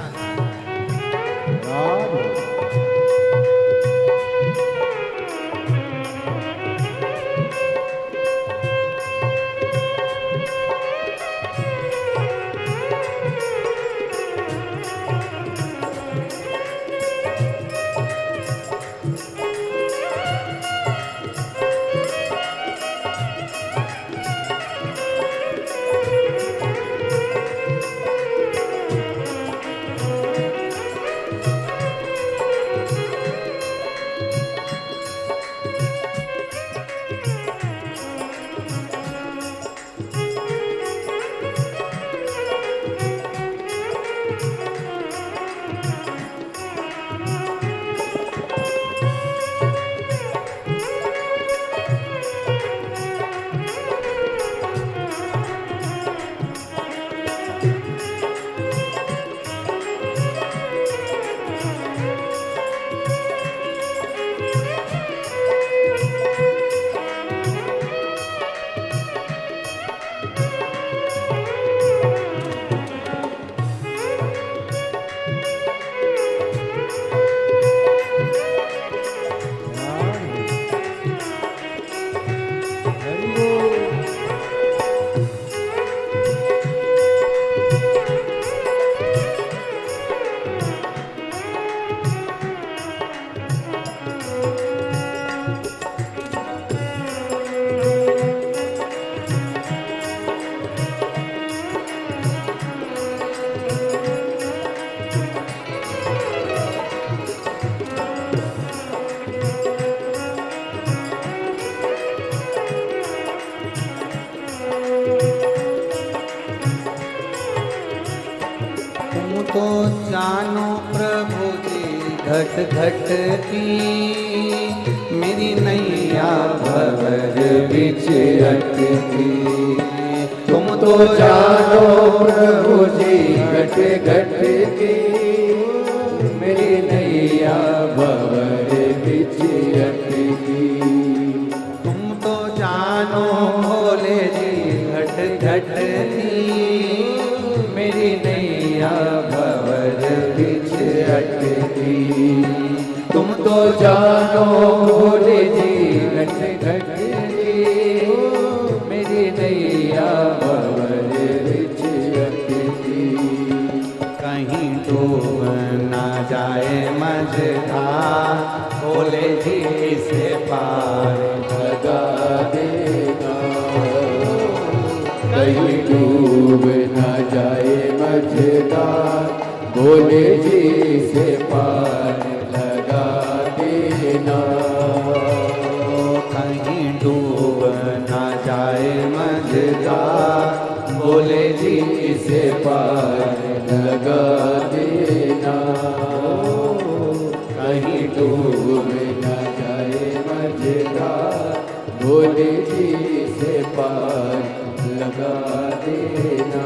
तो जानो प्रभु जी घट घट की मेरी नैया भंवर बिच अटकी। तुम तो जानो प्रभु जी घट घट की मेरी नैया भंवर बिच अटकी। तुम तो जानो भोले जी घट घट की मेरी नैया भंवर बिच अटकी। तुम तो जानो भोले जी घट घट की मेरी नैया भंवर बिच अटकी। कहीं डूब ना जाए मझधार भोले जी से पार लगा देना। कहीं डूब न जाए मझधार भोले जी से पार लगा देना। कहीं डूब ना जाए मझधार भोले जी से पार लगा देना। कहीं डूब न जाए मझधार भोले जी से पार लगा देना।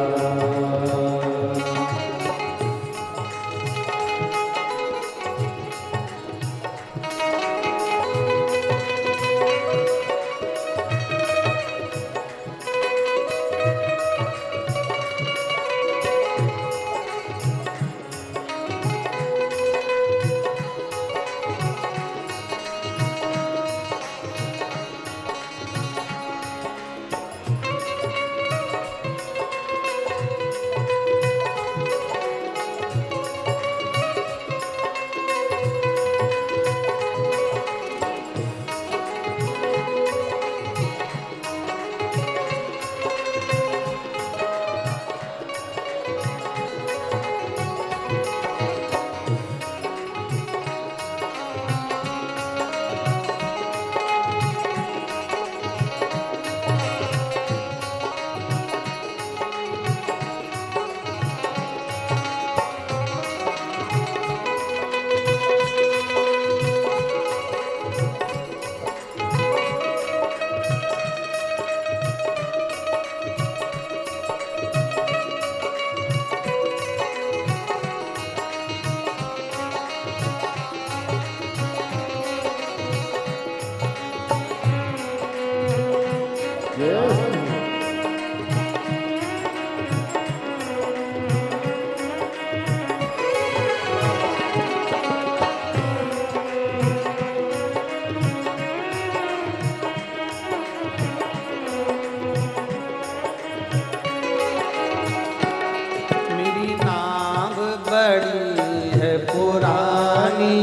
मेरी नाव बड़ी है पुरानी,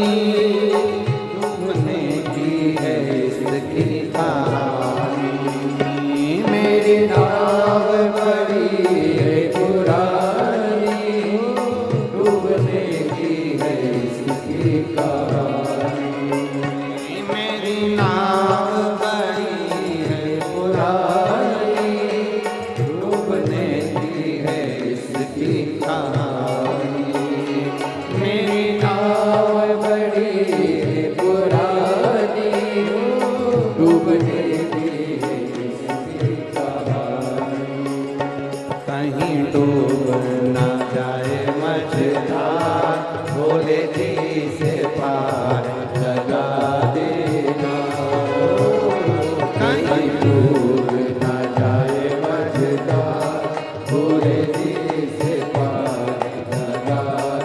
डूबने की है इसकी कहानी। मेरी नाव बड़ी है पुरानी, डूबने की है इसकी कहानी। मेरी नाव बड़ी है पुरानी, डूबने की है इसकी कहानी। मेरी नाव बड़ी है पुरानी, डूबने की है इसकी कहानी। कहीं डूब न जाए मझधार, भोले जी से पार लगा देना। कहीं डूब न जाए मझधार, भोले जी से पार लगा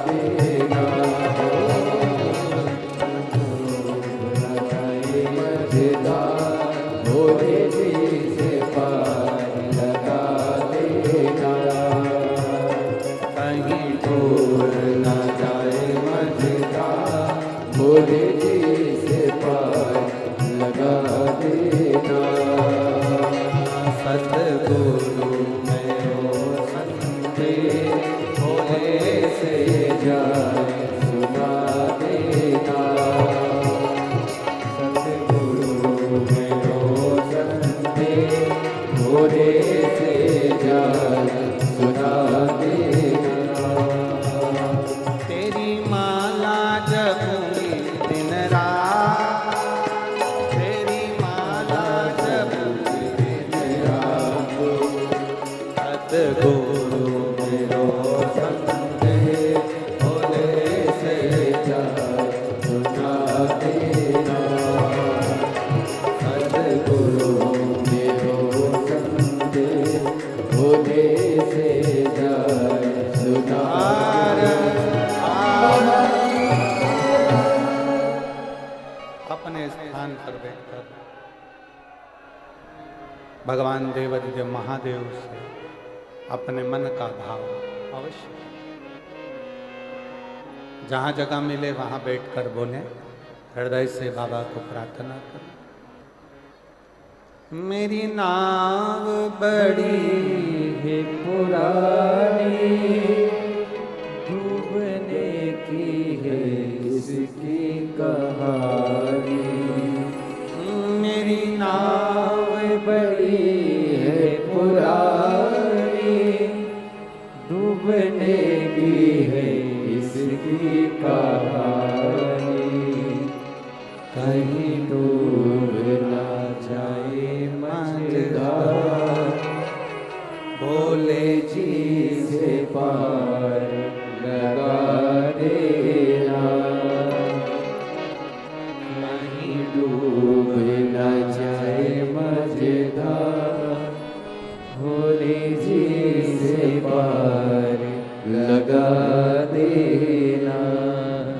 देना। डूब न जाए मझधार, भोले जी से पार लगा देना। कहीं डूब न जाए मझधार, भोले जी से पार लगा देना। सतगुरु में हो संदेश, भोले से जाए सुना देना। सतगुरु में हो संदेश, भोले से जाए सुना देना। तेरी माला जपूंगी दिन रात, तेरी माला जपूंगी दिन रात। सतगुरु मेरो संदेश, भोले से जाए सुना देना। सतगुरु मेरो संदेश, भोले से जाए सुना अपने स्थान पर बैठकर भगवान देवादिदेव महादेव से अपने मन का भाव अवश्य जहाँ जगह मिले वहाँ बैठकर बोले, हृदय से बाबा को प्रार्थना करें। मेरी नाव बड़ी है पुरानी, डूबने की है इसकी कहानी। मेरी नाव बड़ी है पुरानी, डूबने की है इसकी कहानी। कहीं डूब ना जाए मझधार, भोले जी से पार लगा देना। कहीं डूब ना जाए मझधार, भोले जी से पार लगा देना।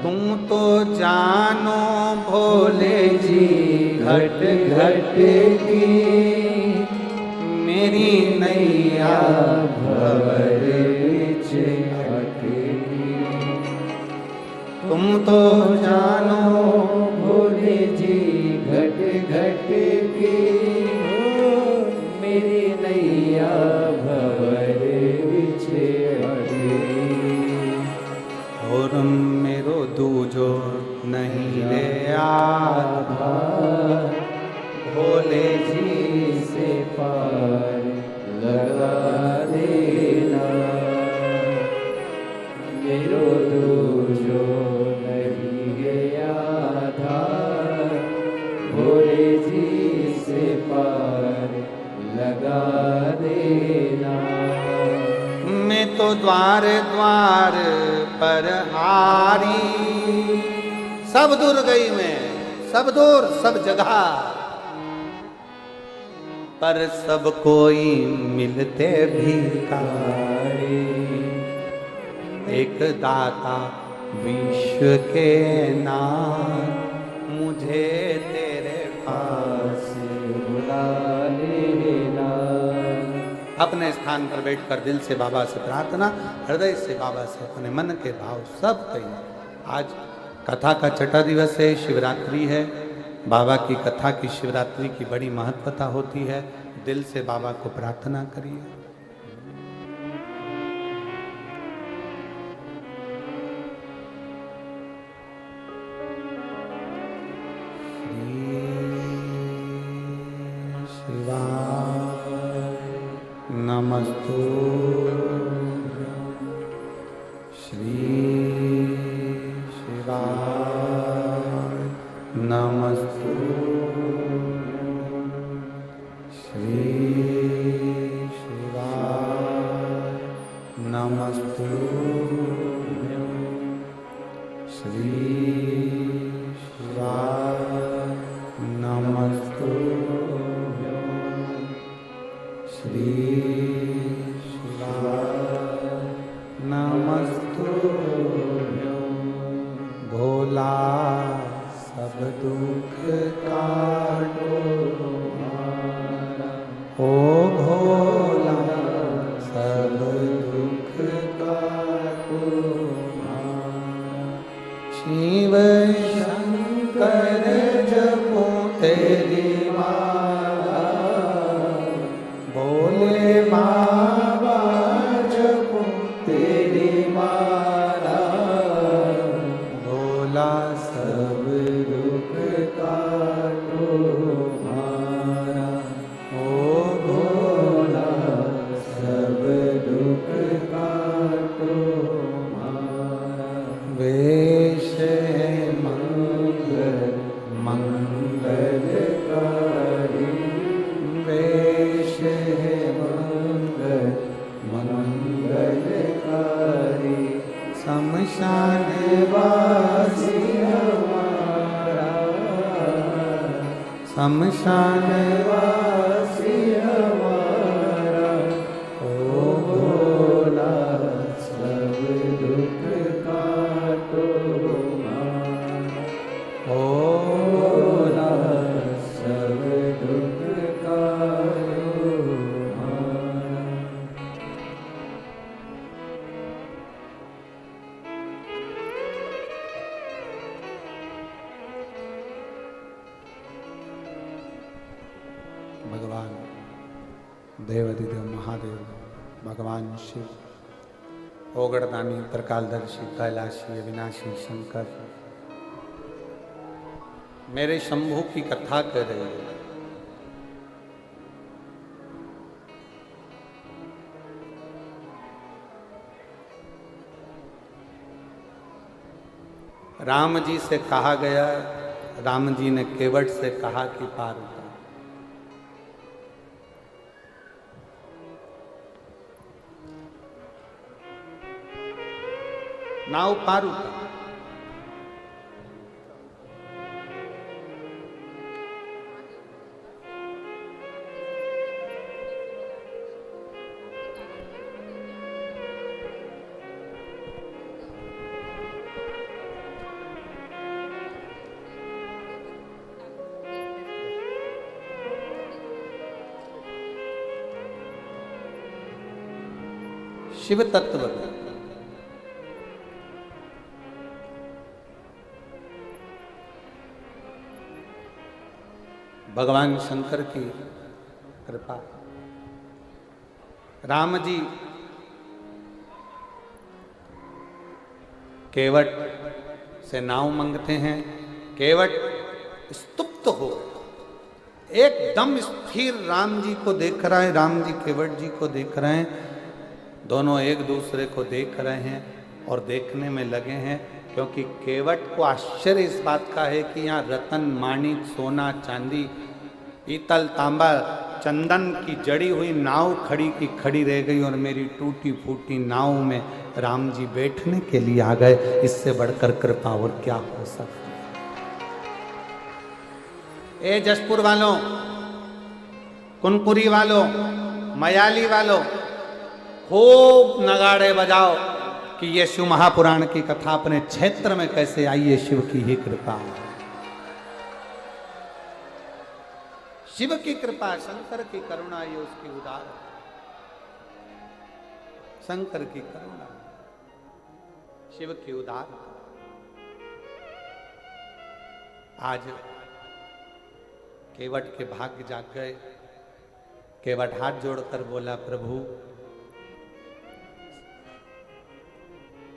तुम तो जानो भोले जी घट घट की मेरी नैया भंवर बीच अटकी। तुम तो जानो भोले जी घट घट की मेरी नैया भंवर बीच अटकी। और मेरो दूजो नहीं ले आधा, भोले जी से पार लगा देना। मेरो दूजो नहीं गया था, भोले जी से पार लगा देना। मैं तो द्वार द्वार पर हारी, सब दूर गई मैं, सब दूर सब जगह। पर सब कोई मिलते भिखारी, एक दाता विश्व के नाथ, मुझे तेरे पास बुला लेना। अपने स्थान पर बैठकर दिल से बाबा से प्रार्थना, हृदय से बाबा से अपने मन के भाव सब कहिए। आज कथा का छठा दिवस है, शिवरात्रि है। बाबा की कथा की शिवरात्रि की बड़ी महत्वता होती है। दिल से बाबा को प्रार्थना करिए। नमस्तु श्री शिवाय, नमस्तु श्री शिवाय, नमस्तु श्री शिवाय, नमस्तु श्री शिवाय, नमस्तु भोला सब दुख काटो ओ भोला सब दुख काटो। शिव शंकर जपो तेरी माला, भोले बाबा जपो तेरी माला, भोला सब दुख काटो हमारा ओ भोला सब दुख काटो हमारा। वेश है मंगल मंगलकारी, वेश है मंगल मंगलकारी, शमशान वासी हमारा, शमशान वासी हमारा ओ भोला सब दुख काटो हमारा ओ भोला सब दुख काटो हमारा। भगवान देवाधिदेव महादेव, भगवान शिव, ओगड़दानी, त्रिकालदर्शी, कैलाशी, अविनाशी शंकर मेरे शंभू की कथा कर रहे हैं। राम जी से कहा गया, राम जी ने केवट से कहा कि पार उतार। नाव पार उतार। शिव तत्व भगवान शंकर की कृपा। राम जी केवट से नाव मांगते हैं। केवट स्तुप्त हो, एकदम स्थिर राम जी को देख रहा है, राम जी केवट जी को देख रहे हैं। दोनों एक दूसरे को देख रहे हैं और देखने में लगे हैं, क्योंकि केवट को आश्चर्य इस बात का है कि यहाँ रतन, माणिक, सोना, चांदी, पीतल, तांबा, चंदन की जड़ी हुई नाव खड़ी की खड़ी रह गई और मेरी टूटी फूटी नाव में राम जी बैठने के लिए आ गए। इससे बढ़कर कृपा और क्या हो सकती। ए जशपुर वालों, कुनकुरी वालों, मयाली वालों, खूब नगाड़े बजाओ कि ये शिव महापुराण की कथा अपने क्षेत्र में कैसे आई है। शिव की ही कृपा, शिव की कृपा, शंकर की करुणा, ये उसकी उदार, शंकर की करुणा, शिव की उदार। आज केवट के भाग्य जाग गए। केवट हाथ जोड़कर बोला, प्रभु।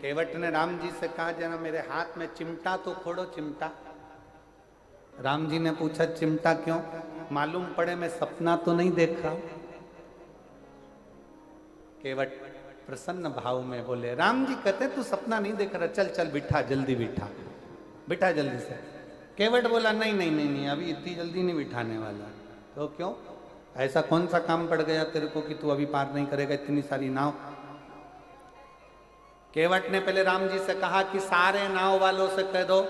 केवट ने राम जी से कहा, जरा मेरे हाथ में चिमटा तो फोड़ो, चिमटा। राम जी ने पूछा, चिमटा क्यों? मालूम पड़े मैं सपना तो नहीं देख रहा हूं। केवट प्रसन्न भाव में बोले, राम जी कहते तू सपना नहीं देख रहा, चल चल बिठा, जल्दी बिठा, बिठा जल्दी से। केवट बोला, नहीं नहीं नहीं नहीं, अभी इतनी जल्दी नहीं बिठाने वाला। तो क्यों? ऐसा कौन सा काम पड़ गया तेरे को कि तू अभी पार नहीं करेगा इतनी सारी नाव? केवट ने पहले राम जी से कहा कि सारे नाव वालों से कह दो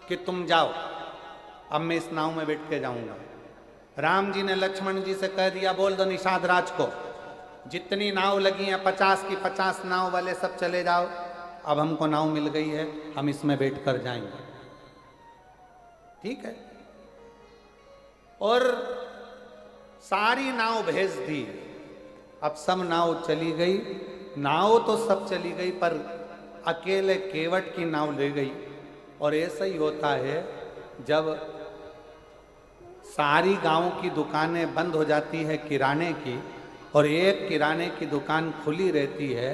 कि तुम जाओ, अब मैं इस नाव में बैठ के जाऊंगा। राम जी ने लक्ष्मण जी से कह दिया, बोल दो निषाद राज को, जितनी नाव लगी हैं 50 की 50 नाव वाले सब चले जाओ, अब हमको नाव मिल गई है, हम इसमें बैठ कर जाएंगे। ठीक है। और सारी नाव भेज दी। अब सब नाव चली गई, नाव तो सब चली गई पर अकेले केवट की नाव ले गई। और ऐसा ही होता है जब सारी गांव की दुकानें बंद हो जाती है किराने की और एक किराने की दुकान खुली रहती है,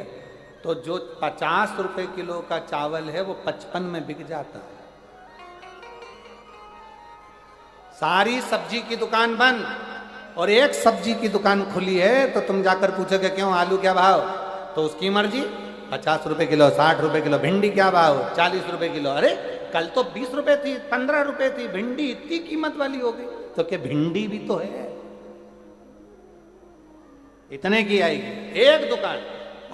तो जो 50 रुपए किलो का चावल है वो 55 में बिक जाता है। सारी सब्जी की दुकान बंद और एक सब्जी की दुकान खुली है, तो तुम जाकर पूछोगे क्यों, आलू क्या भाव? तो उसकी मर्जी, 50 रुपए किलो, 60 रुपए किलो। भिंडी क्या भाव? 40 रुपए किलो। अरे कल तो 20 रुपए थी, 15 रुपए थी, भिंडी इतनी कीमत वाली हो गई। तो क्या भिंडी भी तो है, इतने की आएगी एक दुकान।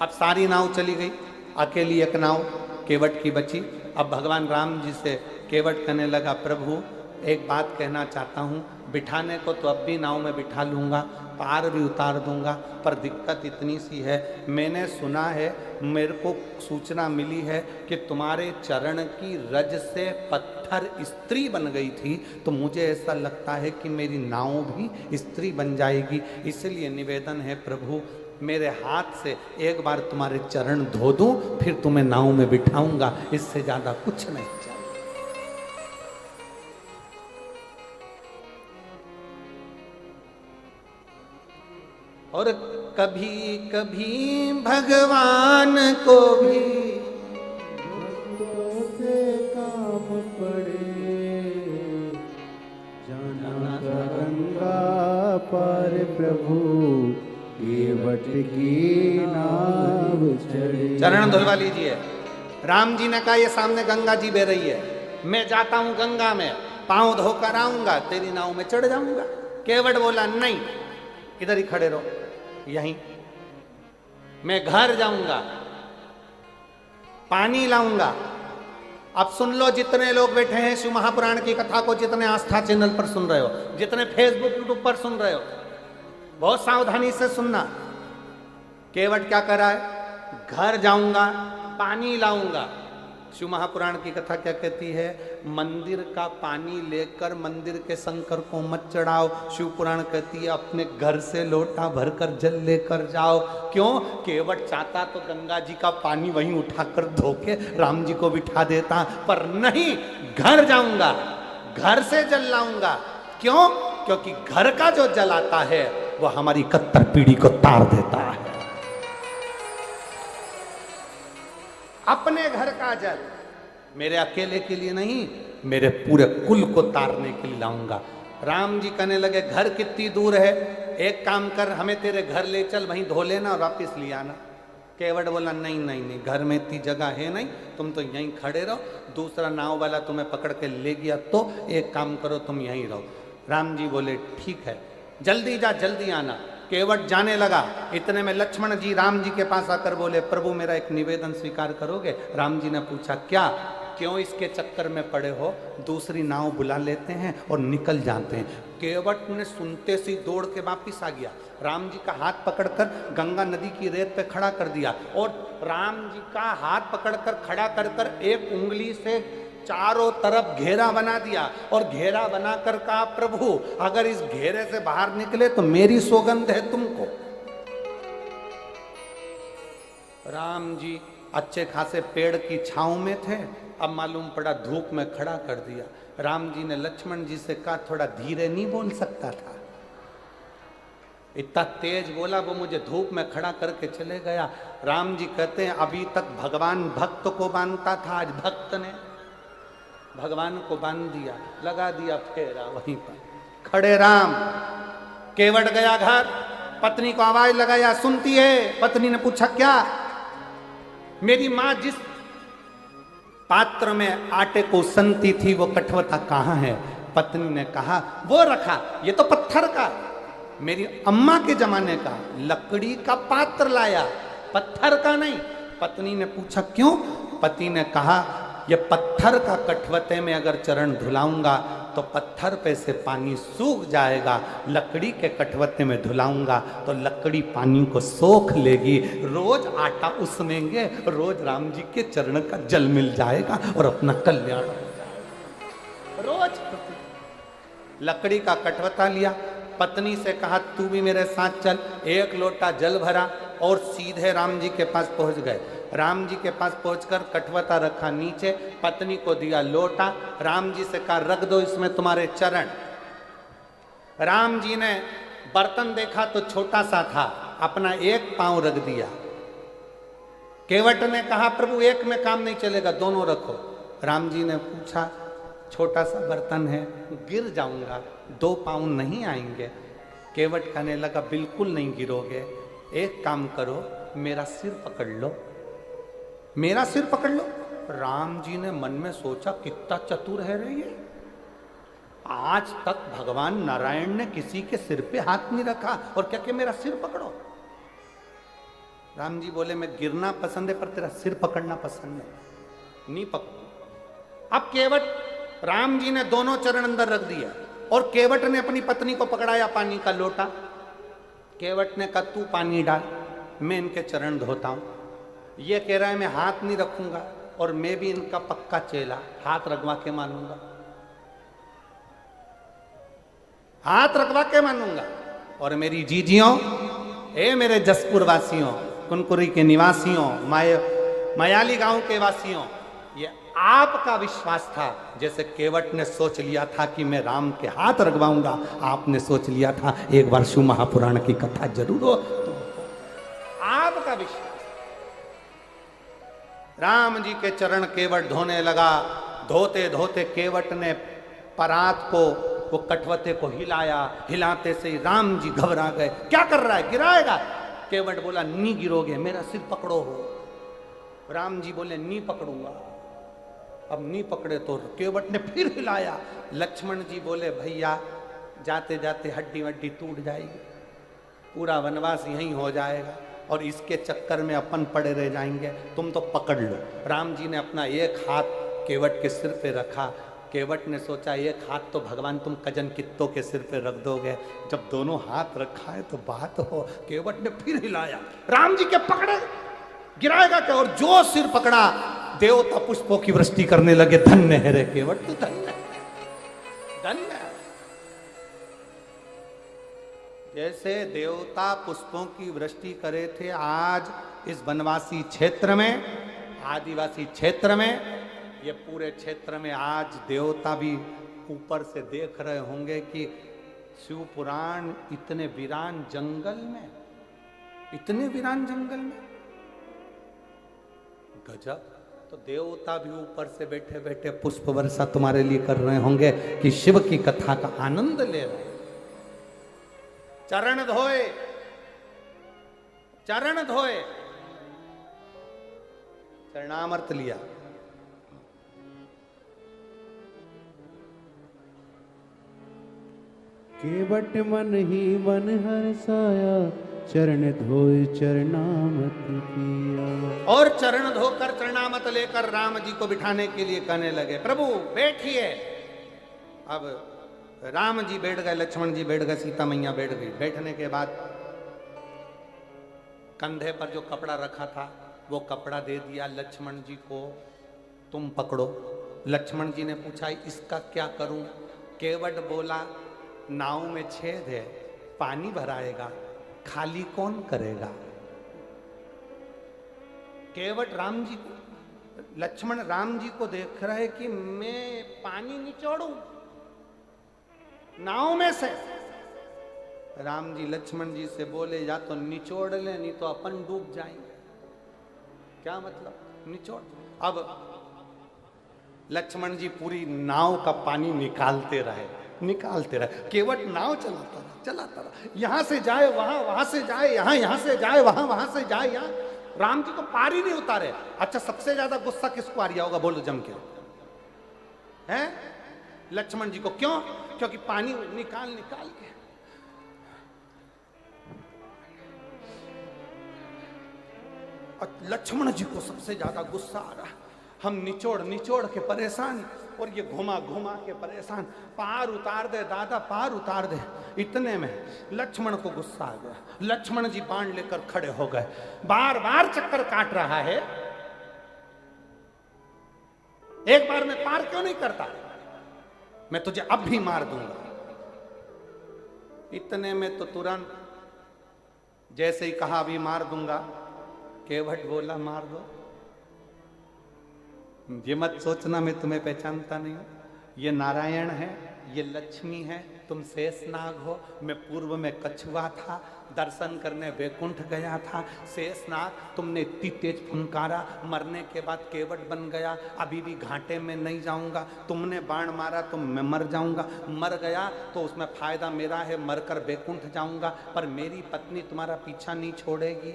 अब सारी नाव चली गई, अकेली एक नाव केवट की बची। अब भगवान राम जी से केवट कहने लगा, प्रभु एक बात कहना चाहता हूँ, बिठाने को तो अब भी नाव में बिठा लूँगा, पार भी उतार दूंगा, पर दिक्कत इतनी सी है, मैंने सुना है, मेरे को सूचना मिली है कि तुम्हारे चरण की रज से पत्थर स्त्री बन गई थी, तो मुझे ऐसा लगता है कि मेरी नाव भी स्त्री बन जाएगी। इसलिए निवेदन है प्रभु, मेरे हाथ से एक बार तुम्हारे चरण धो दूं, फिर तुम्हें नाव में बिठाऊंगा, इससे ज्यादा कुछ नहीं चाहिए। और कभी कभी भगवान को भी से काम पड़े, जाना गंगा पार प्रभु केवट की नाव चढ़े। चरण धुलवा लीजिए। राम जी ने कहा, ये सामने गंगा जी बह रही है, मैं जाता हूं गंगा में, पांव धोकर आऊंगा, तेरी नाव में चढ़ जाऊंगा। केवट बोला, नहीं, इधर ही खड़े रहो, यहीं मैं घर जाऊंगा, पानी लाऊंगा। अब सुन लो, जितने लोग बैठे हैं शिव महापुराण की कथा को, जितने आस्था चैनल पर सुन रहे हो, जितने फेसबुक यूट्यूब पर सुन रहे हो, बहुत सावधानी से सुनना। केवट क्या कर रहा है? घर जाऊंगा, पानी लाऊंगा। शिव महापुराण की कथा क्या कहती है? मंदिर का पानी लेकर मंदिर के शंकर को मत चढ़ाओ। शिव पुराण कहती है अपने घर से लोटा भरकर जल लेकर जाओ। क्यों? केवट चाहता तो गंगा जी का पानी वहीं उठाकर धोके राम जी को बिठा देता, पर नहीं, घर जाऊंगा, घर से जल लाऊंगा। क्यों? क्योंकि घर का जो जल आता है वो हमारी कत्तर पीढ़ी को तार देता है। अपने घर का जल मेरे अकेले के लिए नहीं, मेरे पूरे कुल को तारने के लिए लाऊंगा। राम जी कहने लगे, घर कितनी दूर है? एक काम कर, हमें तेरे घर ले चल, वहीं धो लेना और वापिस ले आना। केवट बोला, नहीं नहीं नहीं, घर में इतनी जगह है नहीं, तुम तो यहीं खड़े रहो, दूसरा नाव वाला तुम्हें पकड़ के ले गया तो एक काम करो, तुम यहीं रहो। राम जी बोले, ठीक है, जल्दी जा, जल्दी आना। केवट जाने लगा। इतने में लक्ष्मण जी राम जी के पास आकर बोले, प्रभु मेरा एक निवेदन स्वीकार करोगे? राम जी ने पूछा, क्या? क्यों इसके चक्कर में पड़े हो? दूसरी नाव बुला लेते हैं और निकल जाते हैं। केवट ने सुनते से दौड़ के वापिस आ गया, राम जी का हाथ पकड़कर गंगा नदी की रेत पे खड़ा कर दिया और राम जी का हाथ पकड़कर खड़ा कर कर एक उंगली से चारों तरफ घेरा बना दिया और घेरा बनाकर कहा, प्रभु अगर इस घेरे से बाहर निकले तो मेरी सौगंध है तुमको। राम जी अच्छे खासे पेड़ की छांव में थे, अब मालूम पड़ा धूप में खड़ा कर दिया। राम जी ने लक्ष्मण जी से कहा, थोड़ा धीरे नहीं बोल सकता था? इतना तेज बोला, वो मुझे धूप में खड़ा करके चले गया। राम जी कहते हैं, अभी तक भगवान भक्त को बांधता था, आज भक्त ने भगवान को बांध दिया, लगा दिया फेरा वहीं पर। खड़े राम, केवट गया घर, पत्नी को आवाज लगाया, सुनती है? पत्नी ने पूछा, क्या? मेरी मां जिस पात्र में आटे को सनती थी वो कठवता कहाँ है? पत्नी ने कहा, वो रखा, ये तो पत्थर का, मेरी अम्मा के जमाने का लकड़ी का पात्र लाया, पत्थर का नहीं। पत्नी ने पूछा, क्यों? पति ने कहा, ये पत्थर का कठवते में अगर चरण धुलाऊंगा तो पत्थर पे से पानी सूख जाएगा, लकड़ी के कठवते में धुलाऊंगा तो लकड़ी पानी को सोख लेगी, रोज आटा उसनेंगे, रोज राम जी के चरण का जल मिल जाएगा और अपना कल्याण हो जाएगा। रोज लकड़ी का कठवता लिया, पत्नी से कहा, तू भी मेरे साथ चल। एक लोटा जल भरा और सीधे राम जी के पास पहुंच गए। राम जी के पास पहुंचकर कठवता रखा नीचे, पत्नी को दिया लोटा, राम जी से कहा, रख दो इसमें तुम्हारे चरण। राम जी ने बर्तन देखा तो छोटा सा था, अपना एक पांव रख दिया। केवट ने कहा, प्रभु एक में काम नहीं चलेगा, दोनों रखो। राम जी ने पूछा, छोटा सा बर्तन है, गिर जाऊंगा, दो पांव नहीं आएंगे। केवट कहने लगा, बिल्कुल नहीं गिरोगे, एक काम करो, मेरा सिर पकड़ लो, मेरा सिर पकड़ लो। राम जी ने मन में सोचा, कितना चतुर है रे ये, आज तक भगवान नारायण ने किसी के सिर पे हाथ नहीं रखा और क्या कि मेरा सिर पकड़ो। राम जी बोले, मैं गिरना पसंद है पर तेरा सिर पकड़ना पसंद है, नहीं पकड़ो। अब केवट, राम जी ने दोनों चरण अंदर रख दिया और केवट ने अपनी पत्नी को पकड़ाया पानी का लोटा। केवट ने कहा, तू पानी डाल, मैं इनके चरण धोता हूं। ये कह रहा है, मैं हाथ नहीं रखूंगा और मैं भी इनका पक्का चेला, हाथ रखवा के मानूंगा, हाथ रखवा के मानूंगा। और मेरी जीजियों, ए मेरे जसपुर वासियों, कुनकुरी के निवासियों, मयाली गांव के वासियों, ये आपका विश्वास था। जैसे केवट ने सोच लिया था कि मैं राम के हाथ रखवाऊंगा, आपने सोच लिया था एक बार शिव महापुराण की कथा जरूर हो। आपका विश्वास। राम जी के चरण केवट धोने लगा, धोते धोते केवट ने परात को, वो कठवते को हिलाया, हिलाते से राम जी घबरा गए, क्या कर रहा है, गिराएगा? केवट बोला, नहीं गिरोगे, मेरा सिर पकड़ो हो। राम जी बोले, नहीं पकड़ूंगा। अब नहीं पकड़े तो केवट ने फिर हिलाया। लक्ष्मण जी बोले, भैया जाते जाते हड्डी वड्डी टूट जाएगी, पूरा वनवास यहीं हो जाएगा और इसके चक्कर में अपन पड़े रह जाएंगे, तुम तो पकड़ लो। राम जी ने अपना एक हाथ केवट के सिर पे रखा। केवट ने सोचा, एक हाथ तो भगवान तुम कजन कित्तों के सिर पे रख दोगे, जब दोनों हाथ रखा है तो बात हो। केवट ने फिर हिलाया, राम जी के पकड़े, गिराएगा क्या? और जो सिर पकड़ा, देवता पुष्पों की वृष्टि करने लगे। धन्य है रे केवट, तो धन्य धन्य। जैसे देवता पुष्पों की वृष्टि करे थे, आज इस वनवासी क्षेत्र में, आदिवासी क्षेत्र में, ये पूरे क्षेत्र में आज देवता भी ऊपर से देख रहे होंगे कि शिव पुराण इतने वीरान जंगल में, इतने वीरान जंगल में, गजब। तो देवता भी ऊपर से बैठे बैठे पुष्प वर्षा तुम्हारे लिए कर रहे होंगे कि शिव की कथा का आनंद ले रहे। चरण धोए, चरण धोए, चरणामृत लिया। केवट मन ही मन हर्षाया, चरण धोए चरणामत किया। और चरण धोकर चरणामत लेकर राम जी को बिठाने के लिए कहने लगे, प्रभु बैठिए। अब राम जी बैठ गए, लक्ष्मण जी बैठ गए, सीता मैया बैठ गई। बैठने के बाद कंधे पर जो कपड़ा रखा था वो कपड़ा दे दिया लक्ष्मण जी को, तुम पकड़ो। लक्ष्मण जी ने पूछा इसका क्या करूं? केवट बोला नाव में छेद है, पानी भराएगा, खाली कौन करेगा? केवट राम जी को, लक्ष्मण राम जी को देख रहे कि मैं पानी निचोड़ूं नाव में से। राम जी लक्ष्मण जी से बोले या तो निचोड़ ले, नहीं तो अपन डूब जाएंगे। क्या मतलब? निचोड़। अब लक्ष्मण जी पूरी नाव का पानी निकालते रहे। केवट नाव चलाता रहा, यहां से जाए वहां, वहां से जाए यहां, यहां से जाए वहां, वहां से जाए यहां। राम जी तो पार ही नहीं उतारे। अच्छा, सबसे ज्यादा गुस्सा किसको आ रहा होगा? बोलो जम के। हैं? लक्ष्मण जी को। क्यों? क्योंकि पानी निकाल के लक्ष्मण जी को सबसे ज्यादा गुस्सा आ रहा। हम निचोड़ के परेशान, और ये घुमा के परेशान। पार उतार दे दादा, पार उतार दे। इतने में लक्ष्मण को गुस्सा आ गया। लक्ष्मण जी बाण लेकर खड़े हो गए। बार चक्कर काट रहा है, एक बार में पार क्यों नहीं करता? मैं तुझे अब भी मार दूंगा। इतने में तो तुरंत जैसे ही कहा अभी मार दूंगा, केवट बोला मार दो। ये मत सोचना मैं तुम्हें पहचानता नहीं हूं। ये नारायण है, ये लक्ष्मी है, तुम शेषनाग हो। मैं पूर्व में कछुआ था, दर्शन करने वैकुंठ गया था। शेषनाग, तुमने इतनी तेज फुनकारा, मरने के बाद केवट बन गया। अभी भी घाटे में नहीं जाऊंगा। तुमने बाण मारा तो मैं मर जाऊंगा। मर गया तो उसमें फायदा मेरा है, मरकर वैकुंठ जाऊंगा। पर मेरी पत्नी तुम्हारा पीछा नहीं छोड़ेगी।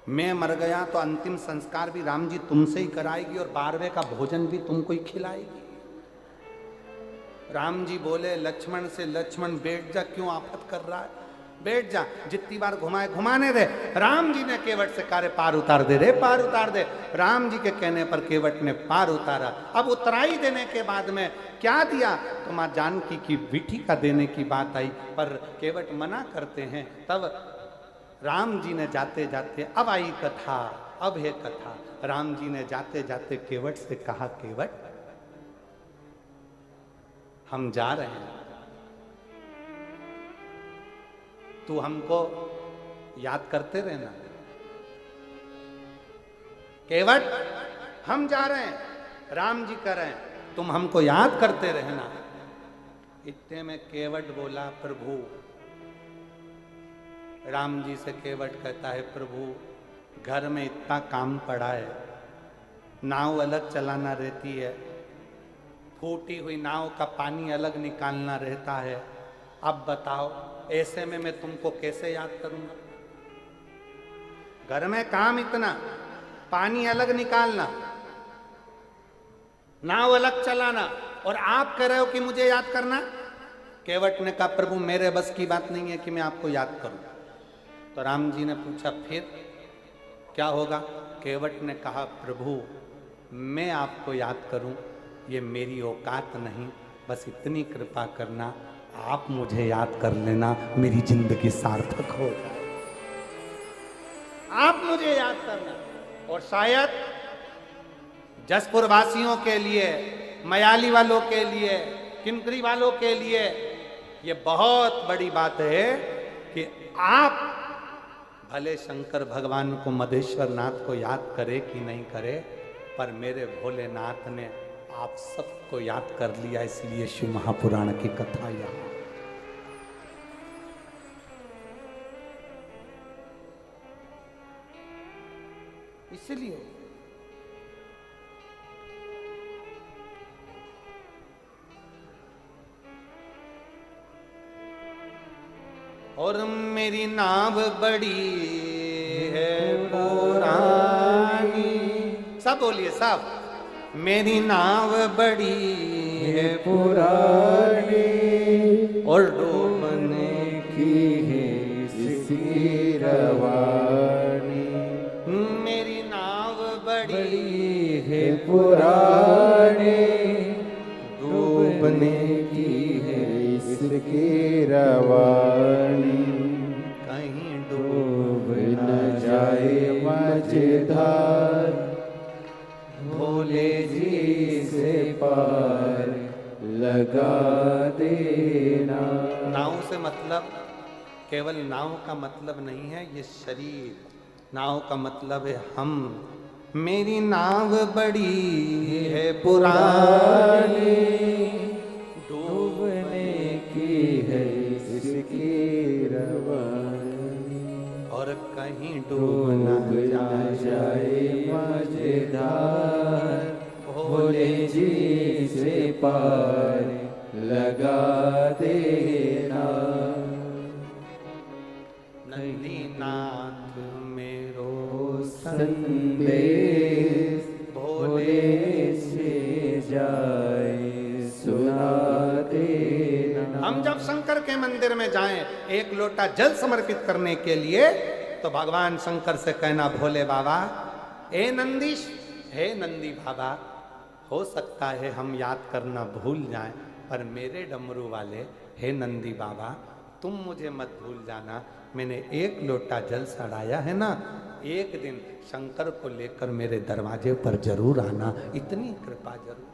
मैं मर गया तो अंतिम संस्कार भी राम जी तुमसे ही कराएगी, और 12वें का भोजन भी तुमको ही खिलाएगी। राम जी बोले लक्ष्मण से, लक्ष्मण बैठ जा, क्यों आफत कर रहा है? बैठ जा, जितनी बार घुमाए घुमाने दे। राम जी ने केवट से कहा पार उतार दे रे, पार उतार दे। राम जी के कहने पर केवट ने पार उतारा। अब उतराई देने के बाद में क्या दिया तो मां जानकी की विठी का देने की बात आई, पर केवट मना करते हैं। तब राम जी ने जाते जाते, अब आई कथा, अब है कथा। राम जी ने जाते जाते केवट से कहा, केवट हम जा रहे हैं, तू हमको याद करते रहना। केवट हम जा रहे हैं, राम जी कर रहे हैं, तुम हमको याद करते रहना। इतने में केवट बोला, प्रभु। राम जी से केवट कहता है, प्रभु घर में इतना काम पड़ा है, नाव अलग चलाना रहती है, फूटी हुई नाव का पानी अलग निकालना रहता है। अब बताओ ऐसे में मैं तुमको कैसे याद करूंगा? घर में काम इतना, पानी अलग निकालना, नाव अलग चलाना, और आप कह रहे हो कि मुझे याद करना? केवट ने कहा, प्रभु मेरे बस की बात नहीं है कि मैं आपको याद करूं। तो राम जी ने पूछा, फिर क्या होगा? केवट ने कहा, प्रभु मैं आपको याद करूं ये मेरी औकात नहीं, बस इतनी कृपा करना, आप मुझे याद कर लेना, मेरी जिंदगी सार्थक हो जाए। आप मुझे याद करना। और शायद जसपुर वासियों के लिए, मयाली वालों के लिए, किनकरी वालों के लिए ये बहुत बड़ी बात है कि आप भले शंकर भगवान को, मधेश्वर नाथ को याद करे कि नहीं करे, पर मेरे भोलेनाथ ने आप सबको याद कर लिया। इसलिए शिव महापुराण की कथा यहाँ। इसलिए और मेरी नाव बड़ी है पुरानी, सब बोलिए सब। मेरी नाव बड़ी है पुरानी और डूबने की है इसकी रवानी, मेरी नाव बड़ी बड़ी है पुरानी, डूबने की है इसकी रवानी, कहीं डूब न जाए मझधार, भोले जी से पार लगा देना। नाव से मतलब केवल नाव का मतलब नहीं है ये शरीर, नाव का मतलब है हम। मेरी नाव बड़ी है पुरानी, डूबने की है इसकी रवानी, और कहीं डूब डूब न न जाए मझधार, भोले जी से पार लगा देना। नंदी नाथ मेरो संदेश भोले से जाए सुना देना। हम जब शंकर के मंदिर में जाएं एक लोटा जल समर्पित करने के लिए, तो भगवान शंकर से कहना, भोले बाबा, ए नंदीश, हे नंदी बाबा, हो सकता है हम याद करना भूल जाएं, पर मेरे डमरू वाले, हे नंदी बाबा, तुम मुझे मत भूल जाना। मैंने एक लोटा जल चढ़ाया है ना, एक दिन शंकर को लेकर मेरे दरवाजे पर जरूर आना। इतनी कृपा जरूर,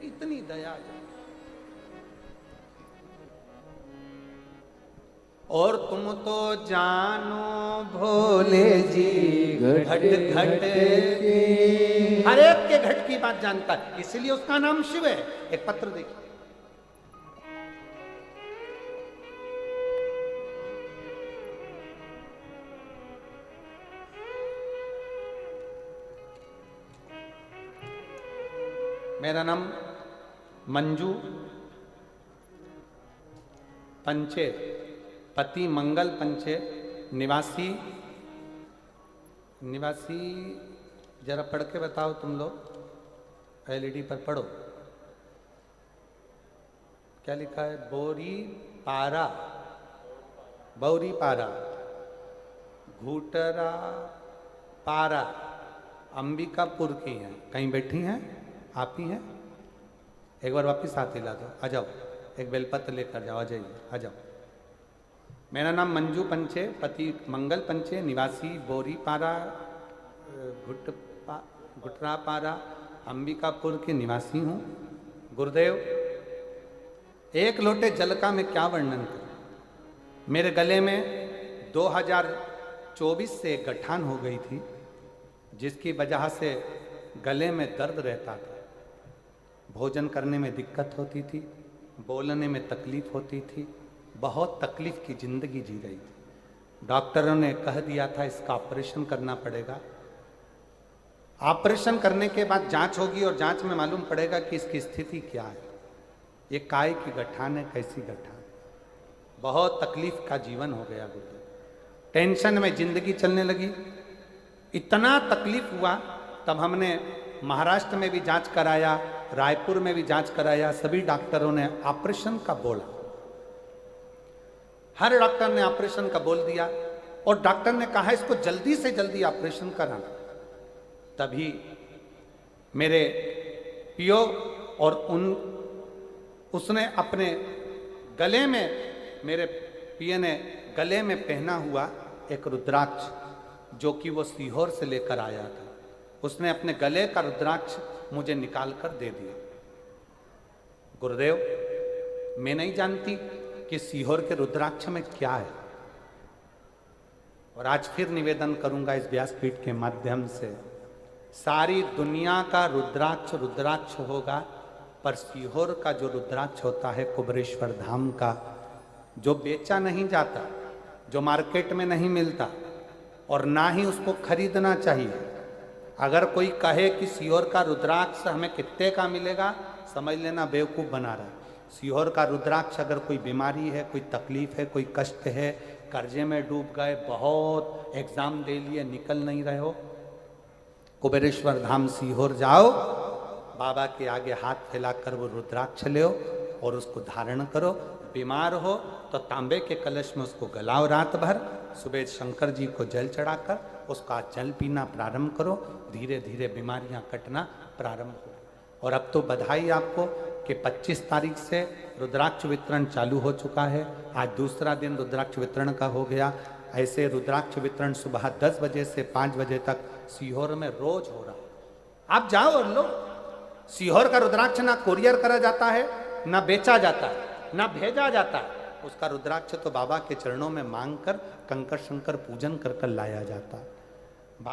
इतनी दया जरूर। और तुम तो जानो भोले जी घट घट की, हर एक के घट की बात जानता है, इसलिए उसका नाम शिव है। एक पत्र देखिए, मेरा नाम मंजू पंचे, पति मंगल पंचे, निवासी जरा पढ़ के बताओ तुम लोग, एलईडी पर पढ़ो क्या लिखा है। बौरी पारा, घूटरा पारा, अंबिकापुर की हैं। कहीं बैठी हैं आप ही हैं? एक बार वापिस हाथ हिला दो, आ जाओ, एक बेलपत्र लेकर जाओ, आ जाइए, आ जाओ। मेरा नाम मंजू पंचे, पति मंगल पंचे, निवासी बोरीपारा, घुटरापारा, अंबिकापुर के निवासी हूँ। गुरुदेव, एक लोटे जल का मैं क्या वर्णन करूं। मेरे गले में 2024 से गठान हो गई थी, जिसकी वजह से गले में दर्द रहता था, भोजन करने में दिक्कत होती थी, बोलने में तकलीफ होती थी, बहुत तकलीफ की जिंदगी जी रही थी। डॉक्टरों ने कह दिया था इसका ऑपरेशन करना पड़ेगा। ऑपरेशन करने के बाद जांच होगी और जांच में मालूम पड़ेगा कि इसकी स्थिति क्या है। ये काय की गठान है, कैसी गठान। बहुत तकलीफ का जीवन हो गया गुरुदेव, टेंशन में जिंदगी चलने लगी। इतना तकलीफ हुआ, तब हमने महाराष्ट्र में भी जांच कराया, रायपुर में भी जांच कराया, सभी डॉक्टरों ने ऑपरेशन का बोला। हर डॉक्टर ने ऑपरेशन का बोल दिया, और डॉक्टर ने कहा इसको जल्दी से जल्दी ऑपरेशन कराना। तभी मेरे पियो और उसने अपने गले में, मेरे पिए ने गले में पहना हुआ एक रुद्राक्ष, जो कि वो सीहोर से लेकर आया था, उसने अपने गले का रुद्राक्ष मुझे निकाल कर दे दिया। गुरुदेव, मैं नहीं जानती कि सीहोर के रुद्राक्ष में क्या है, और आज फिर निवेदन करूंगा इस व्यासपीठ के माध्यम से, सारी दुनिया का रुद्राक्ष रुद्राक्ष होगा, पर सीहोर का जो रुद्राक्ष होता है कुबरेश्वर धाम का, जो बेचा नहीं जाता, जो मार्केट में नहीं मिलता, और ना ही उसको खरीदना चाहिए। अगर कोई कहे कि सीहोर का रुद्राक्ष हमें कितने का मिलेगा, समझ लेना बेवकूफ़ बना रहा है। सीहोर का रुद्राक्ष, अगर कोई बीमारी है, कोई तकलीफ है, कोई कष्ट है, कर्जे में डूब गए, बहुत एग्जाम दे लिए, निकल नहीं रहे हो, कुबेरेश्वर धाम सीहोर जाओ, बाबा के आगे हाथ फैलाकर वो रुद्राक्ष लो और उसको धारण करो, बीमार हो तो तांबे के कलश में उसको गलाओ रात भर, सुबह शंकर जी को जल चढ़ाकर उसका जल पीना प्रारंभ करो, धीरे धीरे बीमारियां कटना प्रारंभ हो। और अब तो बधाई आपको कि 25 तारीख से रुद्राक्ष वितरण चालू हो चुका है। आज दूसरा दिन रुद्राक्ष वितरण का हो गया। ऐसे रुद्राक्ष वितरण सुबह 10 बजे से 5 बजे तक सीहोर में रोज हो रहा है। आप जाओ और लो। सीहोर का रुद्राक्ष ना कोरियर करा जाता है, ना बेचा जाता है, ना भेजा जाता है। उसका रुद्राक्ष तो बाबा के चरणों में मांग कर कंकर शंकर पूजन कर कर लाया जाता है।